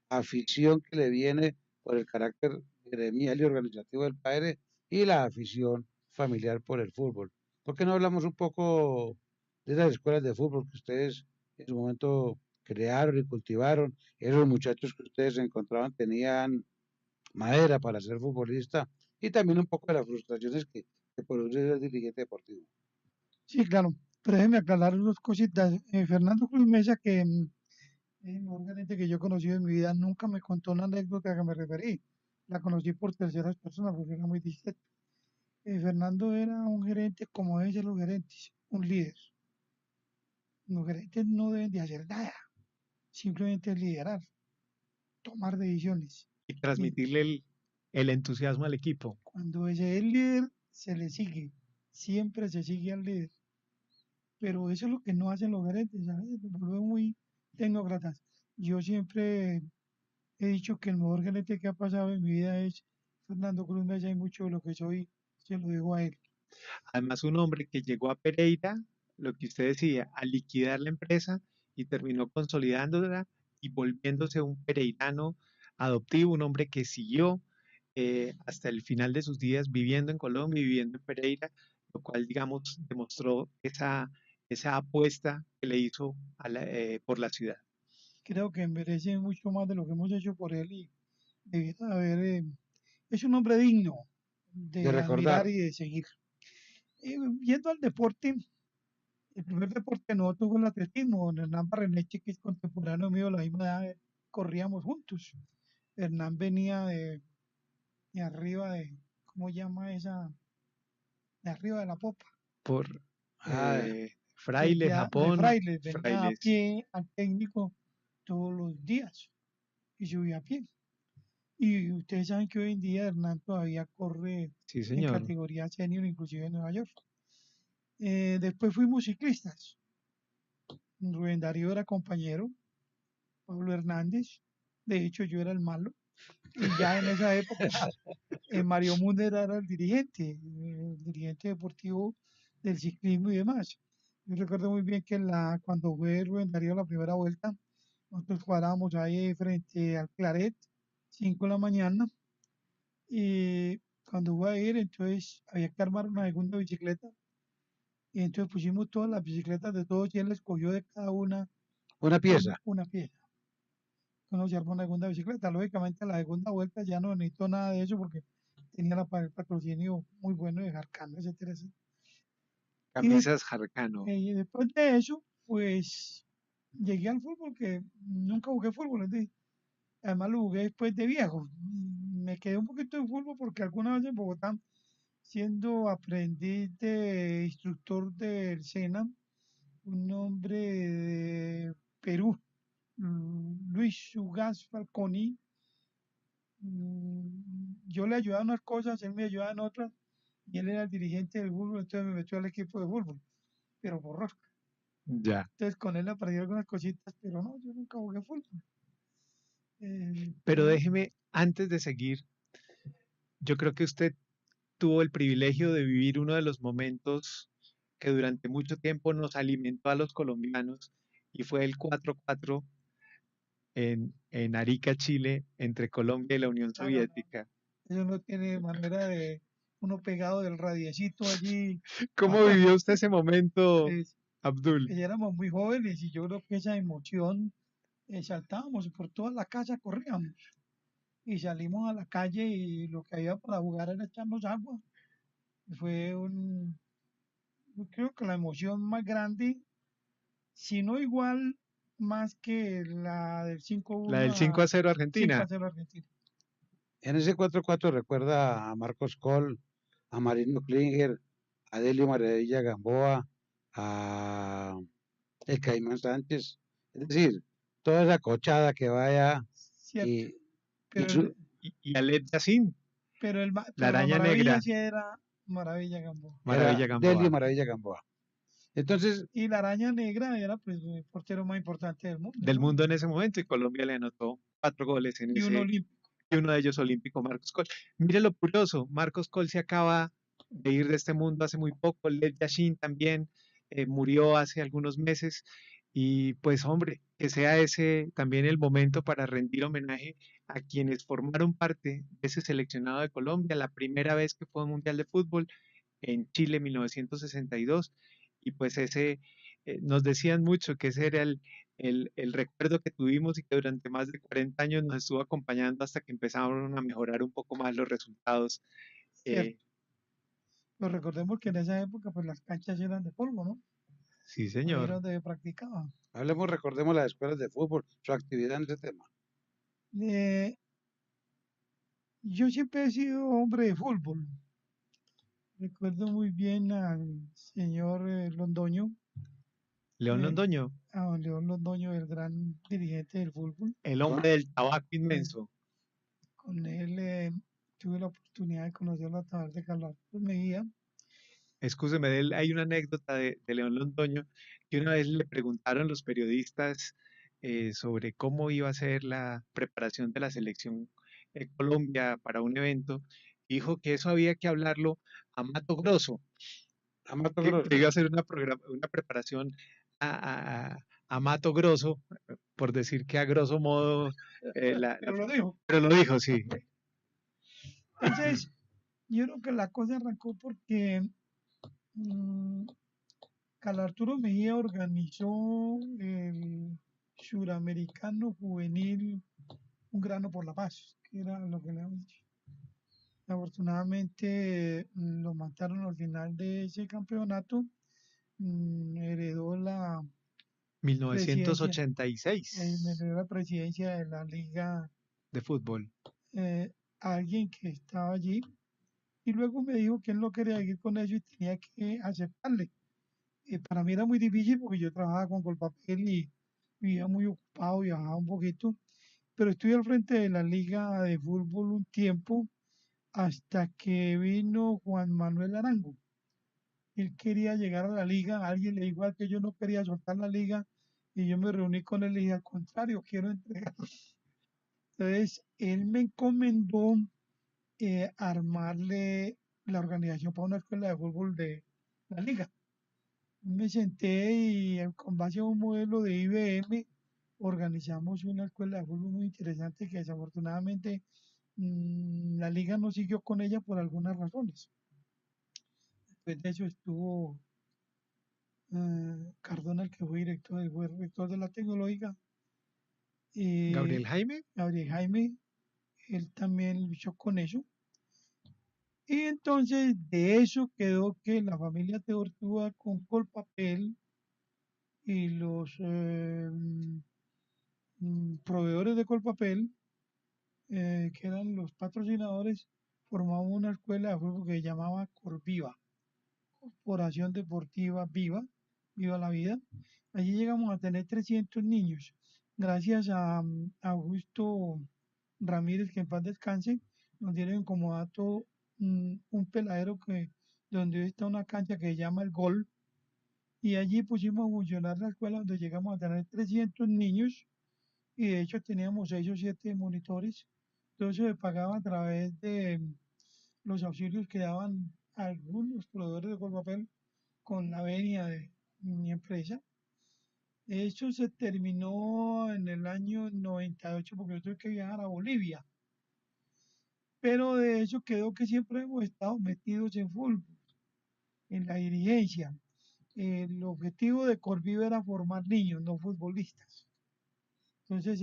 S2: Afición que le viene por el carácter gremial y organizativo del padre y la afición familiar por el fútbol. ¿Por qué no hablamos un poco de las escuelas de fútbol que ustedes en su momento crearon y cultivaron? Esos muchachos que ustedes encontraban tenían madera para ser futbolista y también un poco de las frustraciones que produce ser dirigente deportivo.
S3: Sí, claro, pero déjeme aclarar dos cositas. Fernando Cruz Mesa, que un gerente que yo he conocido en mi vida, nunca me contó una anécdota a que me referí. La conocí por terceras personas porque era muy distinto. Fernando era un gerente como deben ser los gerentes, un líder. Los gerentes no deben de hacer nada, simplemente liderar, tomar decisiones.
S1: Y transmitirle el entusiasmo al equipo.
S3: Cuando ese es el líder, se le sigue, siempre se sigue al líder. Pero eso es lo que no hacen los gerentes, ¿sabes? Los vuelven muy tecnócratas. Yo siempre he dicho que el mejor gerente que ha pasado en mi vida es Fernando Cruz Mesa y mucho de lo que soy se lo digo a él.
S1: Además, un hombre que llegó a Pereira, lo que usted decía, a liquidar la empresa y terminó consolidándola y volviéndose un pereirano adoptivo, un hombre que siguió hasta el final de sus días viviendo en Colombia y viviendo en Pereira, lo cual, digamos, demostró esa apuesta que le hizo por la ciudad.
S3: Creo que merece mucho más de lo que hemos hecho por él y debiera haber, es un hombre digno
S2: De
S3: de
S2: recordar.
S3: admirar y de seguir. Yendo al deporte, el primer deporte que nosotros fue el atletismo. Don Hernán Barreneche, que es contemporáneo mío, a la misma edad, corríamos juntos. Hernán venía de arriba de, ¿cómo llama esa? De arriba de la popa.
S1: Por
S2: Ah,
S1: Fraile,
S3: De
S1: Japón,
S3: Frailes, venía a
S1: Frailes.
S3: pie al técnico todos los días y subía a pie. Y ustedes saben que hoy en día Hernán todavía corre
S1: Sí,
S3: en
S1: señor.
S3: categoría senior, inclusive en Nueva York. Después fuimos ciclistas. Rubén Darío era compañero, Pablo Hernández, de hecho yo era el malo. Y ya en esa época Mario Munder era el dirigente deportivo del ciclismo y demás. Yo recuerdo muy bien que cuando fue Rubén Darío la primera vuelta, nosotros parábamos ahí frente al Claret, 5 de la mañana, y cuando fue a ir, entonces había que armar una segunda bicicleta, y entonces pusimos todas las bicicletas de todos y él escogió de cada una
S2: Una pieza.
S3: una pieza. Uno se armó una segunda bicicleta. Lógicamente, la segunda vuelta ya no necesitó nada de eso porque tenía el patrocinio muy bueno de Jarcano, etcétera, etcétera.
S1: Camisas Jarcano.
S3: Y después de eso, pues llegué al fútbol, que nunca jugué fútbol, además lo jugué después de viejo. Me quedé un poquito de fútbol porque alguna vez en Bogotá, siendo aprendiz de instructor del SENA, un hombre de Perú, Luis Ugaz Falconi, yo le ayudaba en unas cosas, él me ayudaba en otras, y él era el dirigente del fútbol, entonces me metió al equipo de fútbol, pero por rosca.
S1: Ya.
S3: Entonces con él aprendí algunas cositas, pero no, yo nunca jugué fútbol.
S1: Pero
S3: Yo-
S1: déjeme, antes de seguir, yo creo que usted tuvo el privilegio de vivir uno de los momentos que durante mucho tiempo nos alimentó a los colombianos y fue el 4-4 en Arica, Chile, entre Colombia y la Unión
S3: no, no, no,
S1: Soviética.
S3: eso no tiene manera de uno pegado del radiecito allí.
S1: ¿Cómo vivió usted ese momento,
S3: Pues,
S1: Abdul?
S3: ya éramos muy jóvenes y yo creo que esa emoción, saltábamos por toda la casa, corríamos y salimos a la calle y lo que había para jugar era echarnos agua. Fue yo creo que la emoción más grande, si no igual, más que la del
S1: La
S3: 5-1
S1: del 5-0 Argentina.
S3: 5-0 Argentina.
S2: En ese 4-4 recuerda a Marcos Coll, a Marino Klinger, a Delio Maravilla Gamboa, a el Caimán Sánchez. Es decir, toda esa cochada que vaya
S3: Cierto,
S2: y, y
S3: pero,
S2: su,
S1: Y a Led Yassin, la
S3: pero la
S1: araña
S3: maravilla
S1: negra,
S3: sí era Maravilla Gamboa.
S2: era
S1: Maravilla
S2: Delio
S1: Gamboa.
S2: Maravilla Gamboa. Entonces,
S3: Y la araña negra era pues el portero más importante del mundo,
S1: Del
S3: ¿no?
S1: mundo en ese momento y Colombia le anotó 4 goles en
S3: Y un
S1: ese,
S3: olímpico.
S1: y uno de ellos olímpico, Marcos Col. Mire lo curioso, Marcos Col se acaba de ir de este mundo hace muy poco, Lev Yashin también murió hace algunos meses y pues hombre, que sea ese también el momento para rendir homenaje a quienes formaron parte de ese seleccionado de Colombia, la primera vez que fue a un Mundial de Fútbol en Chile 1962 y pues ese, nos decían mucho que ese era el recuerdo que tuvimos y que durante más de 40 años nos estuvo acompañando hasta que empezaron a mejorar un poco más los resultados.
S3: Cierto.
S1: Eh,
S3: Pero recordemos que en esa época pues las canchas eran de polvo, ¿no?
S1: sí,
S3: Ahí era
S1: señor.
S3: donde practicaban.
S2: recordemos las escuelas de fútbol, su actividad en ese tema.
S3: Eh, yo siempre he sido hombre de fútbol. Recuerdo muy bien al señor Londoño,
S1: León
S3: eh,
S1: Londoño,
S3: a don León Londoño, el gran dirigente del fútbol.
S1: el
S2: Con,
S1: hombre del tabaco
S3: Eh,
S1: inmenso.
S3: con él tuve la oportunidad de conocerlo a través de Carlos Mejía.
S1: Excúseme, hay una anécdota de León Londoño que una vez le preguntaron los periodistas sobre cómo iba a ser la preparación de la selección Colombia para un evento. Dijo que eso había que hablarlo a Mato Grosso,
S2: a Mato
S1: que
S2: Grosso.
S1: iba a ser una preparación a, a Mato Grosso, por decir que a grosso modo,
S3: Pero lo dijo.
S1: pero lo dijo, sí.
S3: Entonces, yo creo que la cosa arrancó porque mm, Carlos Arturo Mejía organizó el Suramericano Juvenil Un Grano por la Paz, que era lo que le habíamos dicho. Afortunadamente lo mataron al final de ese campeonato, heredó la presidencia,
S1: 1986
S3: heredó la presidencia de la liga
S1: de fútbol.
S3: a alguien que estaba allí y luego me dijo que él no quería seguir con eso y tenía que aceptarle. Para mí era muy difícil porque yo trabajaba con Colpapel y vivía muy ocupado, viajaba un poquito, pero estuve al frente de la liga de fútbol un tiempo hasta que vino Juan Manuel Arango. Él quería llegar a la liga, alguien le dijo que yo no quería soltar la liga y yo me reuní con él y dije, al contrario, quiero entregar. Entonces, él me encomendó armarle la organización para una escuela de fútbol de la liga. Me senté y con base a un modelo de IBM organizamos una escuela de fútbol muy interesante que desafortunadamente la liga no siguió con ella por algunas razones. Después de eso estuvo Cardona, el que fue director de la tecnológica.
S1: Gabriel Jaime.
S3: Gabriel Jaime, él también luchó con eso. Y entonces de eso quedó que la familia Teortúa con Colpapel y los proveedores de Colpapel, que eran los patrocinadores, formaban una escuela de fútbol que se llamaba Corviva, Corporación Deportiva Viva, Viva la Vida. Allí llegamos a tener 300 niños, gracias a Augusto Ramírez, que en paz descanse, nos dieron como dato un peladero donde está una cancha que se llama El Gol, y allí pusimos a funcionar la escuela donde llegamos a tener 300 niños, y de hecho teníamos 6 o 7 monitores. Todo eso se pagaba a través de los auxilios que daban algunos proveedores de Colpapel con la venia de mi empresa. Eso se terminó en el año 98 porque yo tuve que viajar a Bolivia. Pero de eso quedó que siempre hemos estado metidos en fútbol, en la dirigencia. El objetivo de Corviva era formar niños, no futbolistas. Entonces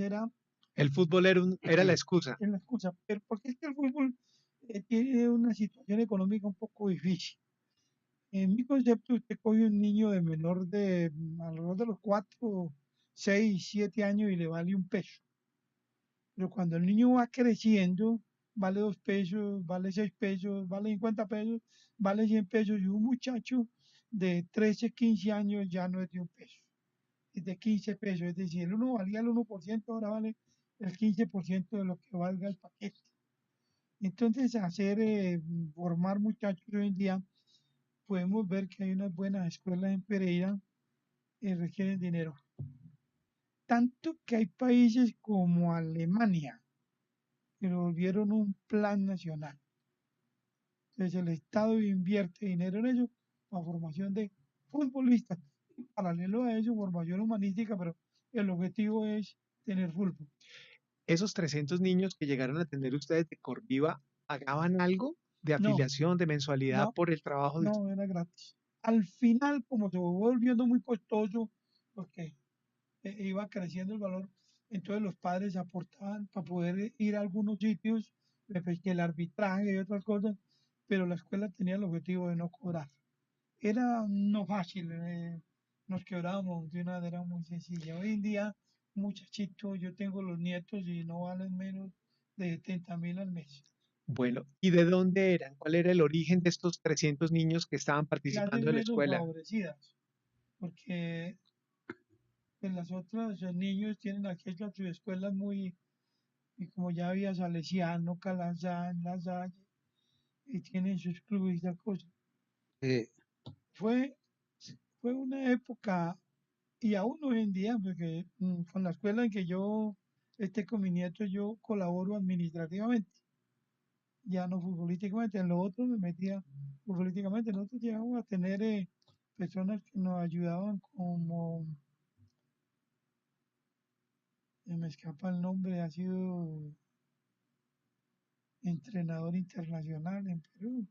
S1: el fútbol era la excusa.
S3: Es la excusa, pero porque es que el fútbol tiene una situación económica un poco difícil. En mi concepto, usted coge un niño de menor de alrededor de los 4, 6, 7 años y le vale $1. Pero cuando el niño va creciendo, vale $2, vale $6, vale $50, vale $100, y un muchacho de 13, 15 años ya no es de $1, es de $15. Es decir, el uno valía el 1%, ahora vale el 15% de lo que valga el paquete. Entonces, formar muchachos hoy en día, podemos ver que hay unas buenas escuelas en Pereira que requieren dinero. Tanto que hay países como Alemania que lo volvieron un plan nacional. Entonces el Estado invierte dinero en eso para formación de futbolistas. Y paralelo a eso, formación humanística, pero el objetivo es tener fútbol.
S1: ¿Esos 300 niños que llegaron a tener ustedes de Corviva pagaban algo de afiliación, de mensualidad por el trabajo?
S3: No, era gratis. Al final, como se fue volviendo muy costoso, porque iba creciendo el valor, entonces los padres aportaban para poder ir a algunos sitios, que el arbitraje y otras cosas, pero la escuela tenía el objetivo de no cobrar. Era no fácil, nos quebrábamos de una manera muy sencilla. Hoy en día, muchachitos, yo tengo los nietos y no valen menos de 70.000 al mes.
S1: Bueno, ¿y de dónde eran? ¿Cuál era el origen de estos 300 niños que estaban participando en la escuela?
S3: Favorecidas, porque pues las otras niños tienen acceso a sus escuelas y como ya había Salesiano, Calazán, La Salle, y tienen sus clubes y tal cosa. Fue una época, y aún hoy en día, porque con la escuela en que yo esté con mi nieto, yo colaboro administrativamente, ya no futbolísticamente. En lo otro me metía futbolísticamente. Nosotros llegamos a tener personas que nos ayudaban como, me escapa el nombre, ha sido entrenador internacional en Perú.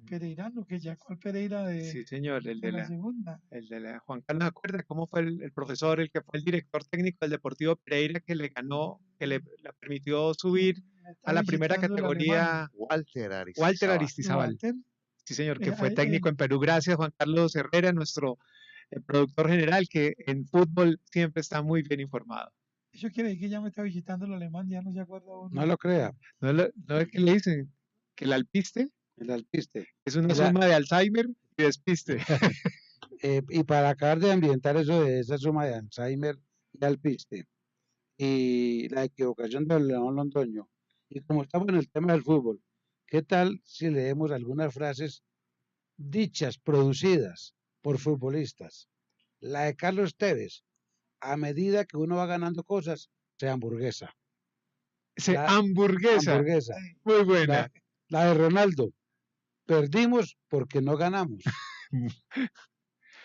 S3: Pereirano, que ya al Pereira
S1: sí, señor, el de la
S3: segunda.
S1: El de la Juan Carlos, ¿se acuerda cómo fue el profesor, el que fue el director técnico del Deportivo Pereira, que le ganó, que le permitió subir a la primera categoría? Walter Aristizábal. Sí, señor, que fue técnico en Perú. Gracias, Juan Carlos Herrera, nuestro productor general, que en fútbol siempre está muy bien informado.
S3: Eso quiere decir que ya me está visitando el alemán, ya no se acuerda uno.
S2: No lo crea.
S1: ¿No es que le dicen? ¿Que el alpiste?
S2: El alpiste.
S1: Es una suma de Alzheimer y despiste.
S2: Y para acabar de ambientar eso de esa suma de Alzheimer y alpiste, y la equivocación del León Londoño. Y como estamos en el tema del fútbol, ¿qué tal si leemos algunas frases dichas, producidas por futbolistas? La de Carlos Tevez: a medida que uno va ganando cosas, se hamburguesa. La
S1: Hamburguesa,
S2: hamburguesa.
S1: muy
S2: La,
S1: buena.
S2: la de Ronaldo: perdimos porque no ganamos.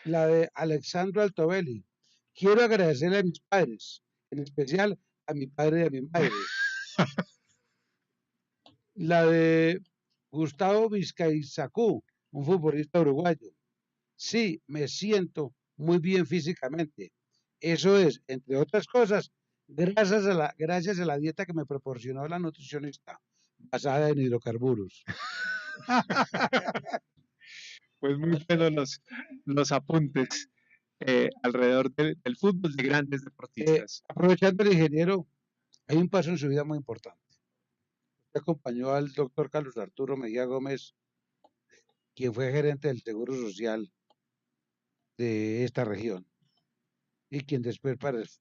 S2: La de Alexandro Altobelli: quiero agradecerle a mis padres, en especial a mi padre y a mi madre. La de Gustavo Vizcaizacú, un futbolista uruguayo: sí, me siento muy bien físicamente. Eso es, entre otras cosas, gracias a la dieta que me proporcionó la nutricionista, basada en hidrocarburos.
S1: Pues muy buenos los apuntes alrededor del fútbol de grandes deportistas.
S2: Aprovechando el ingeniero, hay un paso en su vida muy importante. Usted acompañó al doctor Carlos Arturo Mejía Gómez, quien fue gerente del Seguro Social de esta región y quien después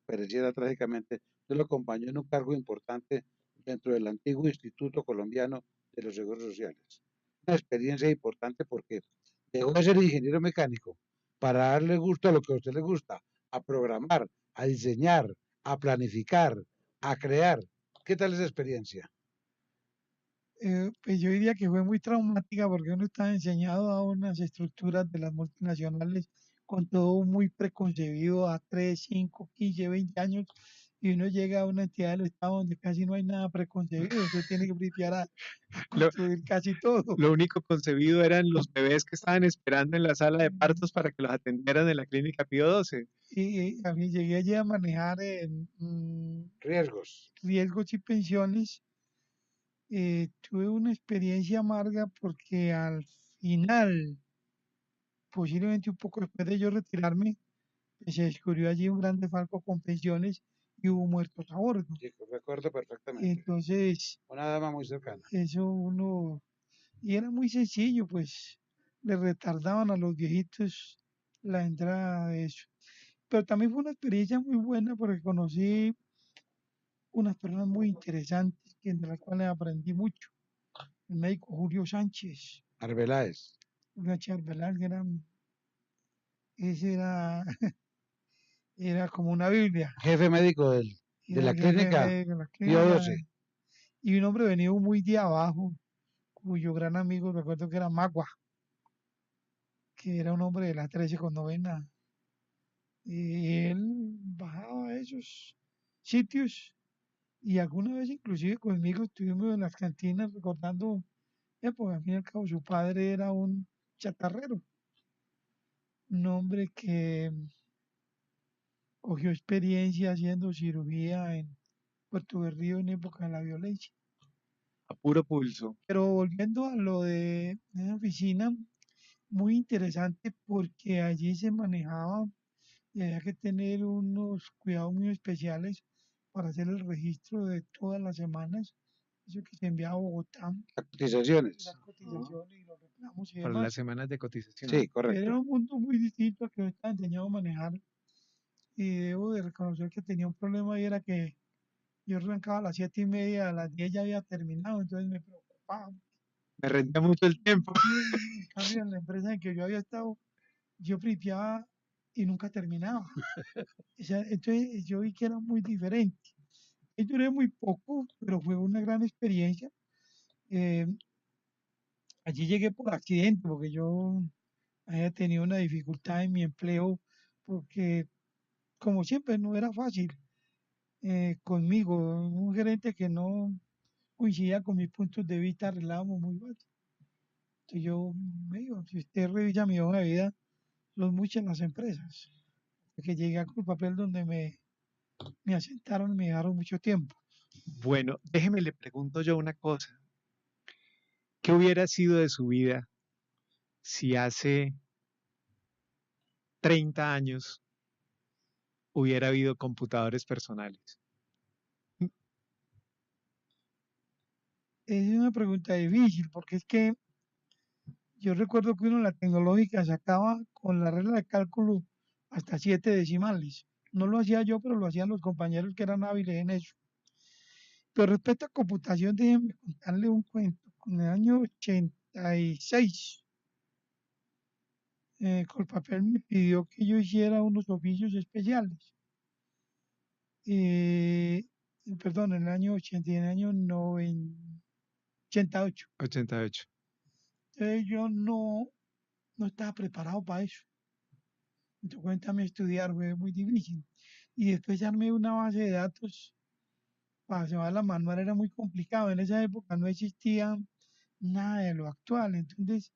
S2: pereciera trágicamente. Usted lo acompañó en un cargo importante dentro del antiguo Instituto Colombiano de los Seguros Sociales. Una experiencia importante porque dejó de ser ingeniero mecánico para darle gusto a lo que a usted le gusta, a programar, a diseñar, a planificar, a crear. ¿Qué tal esa experiencia?
S3: Pues yo diría que fue muy traumática porque uno estaba enseñado a unas estructuras de las multinacionales con todo muy preconcebido a 3, 5, 15, 20 años y uno llega a una entidad del Estado donde casi no hay nada preconcebido, usted tiene que principiar a
S1: Lo,
S3: construir casi todo.
S1: lo único concebido eran los bebés que estaban esperando en la sala de partos para que los atendieran en la clínica Pío XII.
S3: Y a mí llegué allí a manejar
S2: Riesgos.
S3: riesgos y pensiones. Tuve una experiencia amarga porque al final, posiblemente un poco después de yo retirarme, pues, se descubrió allí un gran desfalco con pensiones y hubo muertos a bordo.
S2: Sí, recuerdo perfectamente.
S3: Entonces,
S2: Una dama muy cercana.
S3: eso uno, y era muy sencillo, pues le retardaban a los viejitos la entrada de eso. Pero también fue una experiencia muy buena porque conocí unas personas muy interesantes de las cuales aprendí mucho. El médico Julio Sánchez,
S2: Arbeláez.
S3: Julio Arbeláez, ese era como una Biblia.
S2: Jefe médico de
S3: Era
S2: la
S3: el jefe
S2: clínica
S3: médico de la
S2: Pío
S3: clínica
S2: XII.
S3: y un hombre venido muy de abajo, cuyo gran amigo recuerdo que era Magua, que era un hombre de la 13 con novena. Y él bajaba a esos sitios y alguna vez inclusive conmigo estuvimos en las cantinas recordando, pues al fin y al cabo su padre era un chatarrero, un hombre que cogió experiencia haciendo cirugía en Puerto Berrío en época de la violencia.
S1: A puro pulso.
S3: Pero volviendo a lo de la oficina, muy interesante porque allí se manejaba y había que tener unos cuidados muy especiales para hacer el registro de todas las semanas, eso que se enviaba a Bogotá,
S2: Cotizaciones.
S3: las cotizaciones y los reclamos y
S1: Para las
S3: demás.
S1: semanas de cotización.
S2: Sí,
S3: Era
S2: correcto.
S3: un mundo muy distinto al que yo estaba enseñado a manejar y debo de reconocer que tenía un problema y era que yo arrancaba a las 7:30, a las 10 ya había terminado, entonces me preocupaba.
S1: Me rendía mucho el tiempo.
S3: En cambio, en la empresa en que yo había estado, yo principiaba y nunca terminaba. O sea, entonces yo vi que era muy diferente. Y duré muy poco, pero fue una gran experiencia. Eh, allí llegué por accidente, porque yo había tenido una dificultad en mi empleo, porque como siempre no era fácil conmigo, un gerente que no coincidía con mis puntos de vista, arreglábamos muy mal. Entonces yo me digo, si usted revisa mi hoja de vida, son muchas las empresas. Que llegué al papel donde me asentaron y me dejaron mucho tiempo.
S1: Bueno, déjeme le pregunto yo una cosa. ¿Qué hubiera sido de su vida si hace 30 años hubiera habido computadores personales?
S3: Es una pregunta difícil porque es que yo recuerdo que uno en la tecnológica sacaba con la regla de cálculo hasta 7 decimales. No lo hacía yo, pero lo hacían los compañeros que eran hábiles en eso. Pero respecto a computación, déjenme contarle un cuento. En el año 86, Colpapel me pidió que yo hiciera unos oficios especiales. Eh, Perdón, en el año 80, en el año 88.
S1: 88.
S3: Entonces yo no estaba preparado para eso. Entonces, cuéntame estudiar, fue muy difícil. Y después armé una base de datos para llevar la manual, era muy complicado. En esa época no existía nada de lo actual. Entonces,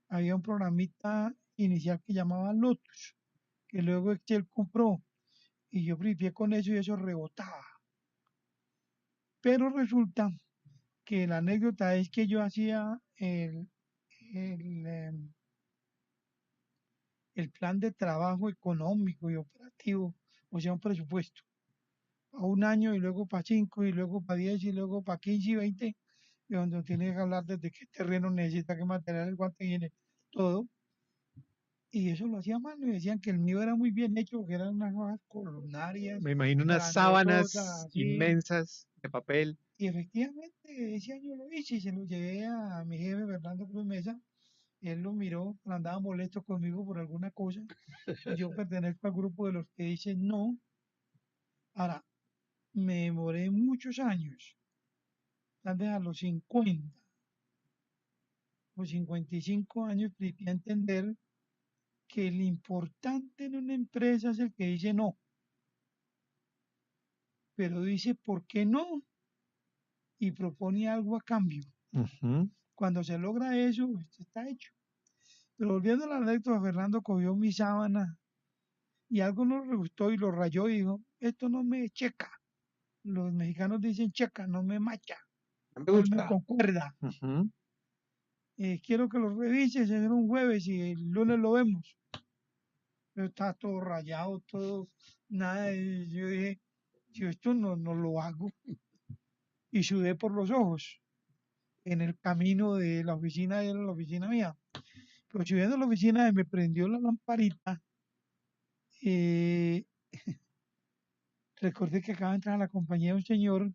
S3: había un programita inicial que llamaba Lotus, que luego Excel compró. Y yo principié con eso y eso rebotaba. Pero resulta que la anécdota es que yo hacía el, em, el plan de trabajo económico y operativo, o sea, un presupuesto, a un año y luego para 5 y luego para 10 y luego para 15 y 20, y donde tiene que hablar desde qué terreno necesita, qué material, cuánto viene, todo. Y eso lo hacía a mano y decían que el mío era muy bien hecho, que eran unas hojas columnarias,
S1: Me imagino unas
S3: grandototas,
S1: sábanas
S3: así.
S1: inmensas de papel.
S3: Y efectivamente ese año lo hice y se lo llevé a mi jefe Fernando Cruz Mesa. Él lo miró, andaba molesto conmigo por alguna cosa. Yo pertenezco al grupo de los que dicen no. Ahora, me demoré muchos años, tal vez a los 50 o 55 años, para entender que lo importante en una empresa es el que dice no, pero dice por qué no y propone algo a cambio.
S1: Ujú.
S3: Cuando se logra eso, esto está hecho. Pero volviendo a la anécdota, Fernando cogió mi sábana y algo no le gustó y lo rayó y dijo, esto no me checa. Los mexicanos dicen checa, no me macha,
S2: No me
S3: no me
S2: gusta.
S3: concuerda.
S1: Ujú.
S3: Quiero que lo revises, es un jueves y el lunes lo vemos. Pero está todo rayado, todo, nada. Y yo dije, yo esto no lo hago. Y sudé por los ojos en el camino de la oficina de él a la oficina mía. Pero subiendo a la oficina me prendió la lamparita. eh, Recordé que acaba de entrar a la compañía un señor,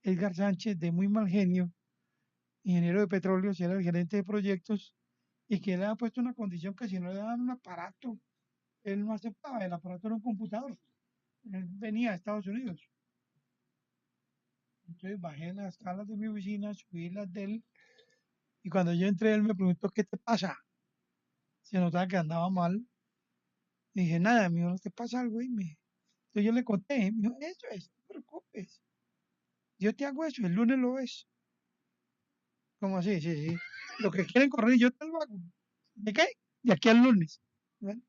S3: Edgar Sánchez, de muy mal genio, ingeniero de petróleo, era el gerente de proyectos, y que le había puesto una condición que si no le daban un aparato, él no aceptaba, el aparato era un computador. Él venía a Estados Unidos. Entonces bajé las escalas de mi oficina, subí las de él, y cuando yo entré, él me preguntó, ¿qué te pasa? Se notaba que andaba mal. Y dije, nada, mío, no te pasa algo. Entonces yo le conté, me dijo, eso es, no te preocupes. Yo te hago eso, el lunes lo ves. ¿Cómo así? Sí, sí. Lo que quieren correr, yo te lo hago. ¿De qué? De aquí al lunes. Bueno,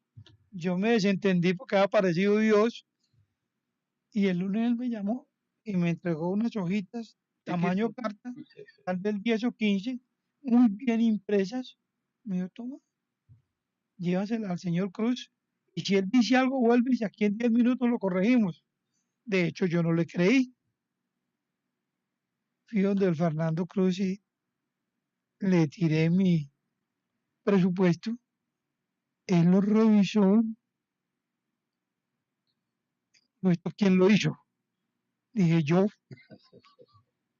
S3: yo me desentendí porque había aparecido Dios y el lunes él me llamó y me entregó unas hojitas, tamaño carta, tal vez 10 o 15, muy bien impresas. Me dijo, toma, llévasela al señor Cruz y si él dice algo, vuelve y aquí en 10 minutos lo corregimos. De hecho, yo no le creí. Fui donde el Fernando Cruz y le tiré mi presupuesto. Él lo revisó. ¿No? ¿Esto quién lo hizo? Dije yo.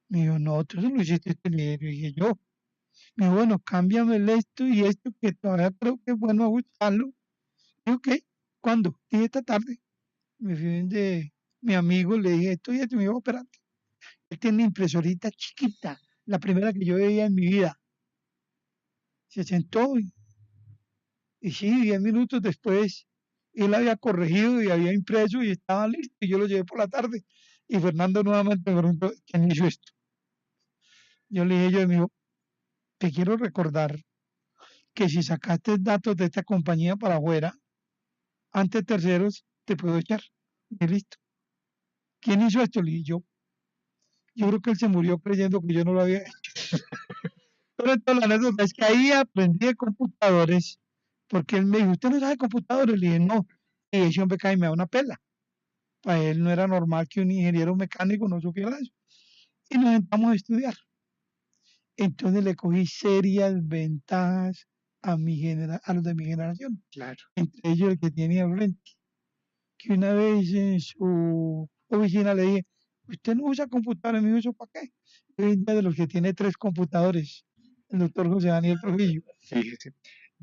S3: Me dijo, no, tú no lo hiciste. Le dije yo. Me dijo, bueno, cámbiame esto y esto que todavía creo que es bueno ajustarlo. Dije, ok, ¿cuándo? Dije, esta tarde. Me fui de mi amigo, le dije, esto y esto. Me dijo, espérate. Él tiene una impresorita chiquita, la primera que yo veía en mi vida. Se sentó y sí, 10 minutos después, él había corregido y había impreso y estaba listo. Y yo lo llevé por la tarde. Y Fernando nuevamente me preguntó, ¿quién hizo esto? Yo le dije, yo, me dijo, te quiero recordar que si sacaste datos de esta compañía para afuera, ante terceros, te puedo echar. Y listo. ¿Quién hizo esto? Le dije yo creo que él se murió creyendo que yo no lo había hecho. Pero entonces la anécdota es que ahí aprendí de computadores, porque él me dijo, ¿usted no sabe computadores? Le dije, no. Y ese hombre cae y me da una pela. Para él no era normal que un ingeniero mecánico no supiera eso. Y nos sentamos a estudiar. Entonces le cogí serias ventajas a los de mi generación,
S1: Claro.
S3: entre ellos el que tenía al frente. que una vez en su oficina le dije, usted no usa computadores, me dijo, ¿eso para qué? Yo soy de los que tiene 3 computadores, el doctor José Daniel Trujillo.
S1: Fíjese.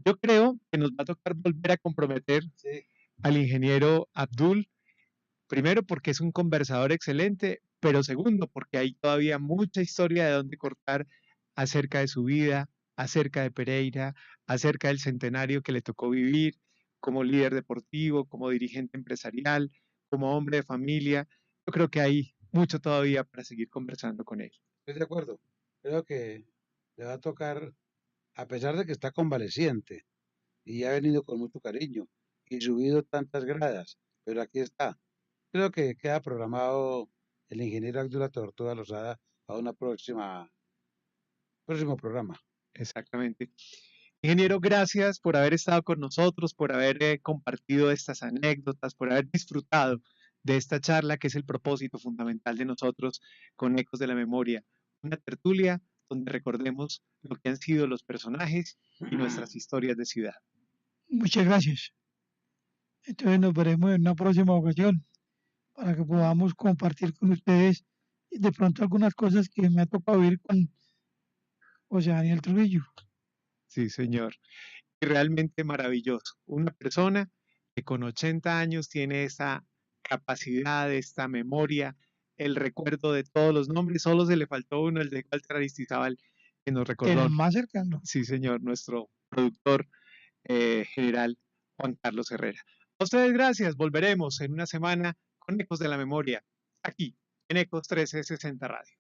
S1: Yo creo que nos va a tocar volver a comprometer
S2: Sí.
S1: al ingeniero Abdul, primero porque es un conversador excelente, pero segundo porque hay todavía mucha historia de dónde cortar acerca de su vida, acerca de Pereira, acerca del centenario que le tocó vivir como líder deportivo, como dirigente empresarial, como hombre de familia. Yo creo que hay mucho todavía para seguir conversando con él.
S2: Estoy de acuerdo. Creo que le va a tocar, a pesar de que está convaleciente y ha venido con mucho cariño y subido tantas gradas, pero aquí está. Creo que queda programado el ingeniero Abdullah Tortuga Lozada a una próximo programa.
S1: Exactamente. Ingeniero, gracias por haber estado con nosotros, por haber compartido estas anécdotas, por haber disfrutado de esta charla que es el propósito fundamental de nosotros con Ecos de la Memoria. Una tertulia donde recordemos lo que han sido los personajes y nuestras historias de ciudad.
S3: Muchas gracias. Entonces nos veremos en una próxima ocasión para que podamos compartir con ustedes de pronto algunas cosas que me ha tocado vivir con José Daniel Trujillo.
S1: Sí, señor. Y realmente maravilloso. Una persona que con 80 años tiene esa capacidad, esta memoria, el recuerdo de todos los nombres. Solo se le faltó uno, el de Walter Aristizábal, que nos recordó.
S3: El más cercano.
S1: Sí, señor, nuestro productor general, Juan Carlos Herrera. A ustedes gracias. Volveremos en una semana con Ecos de la Memoria, aquí en Ecos 1360 Radio.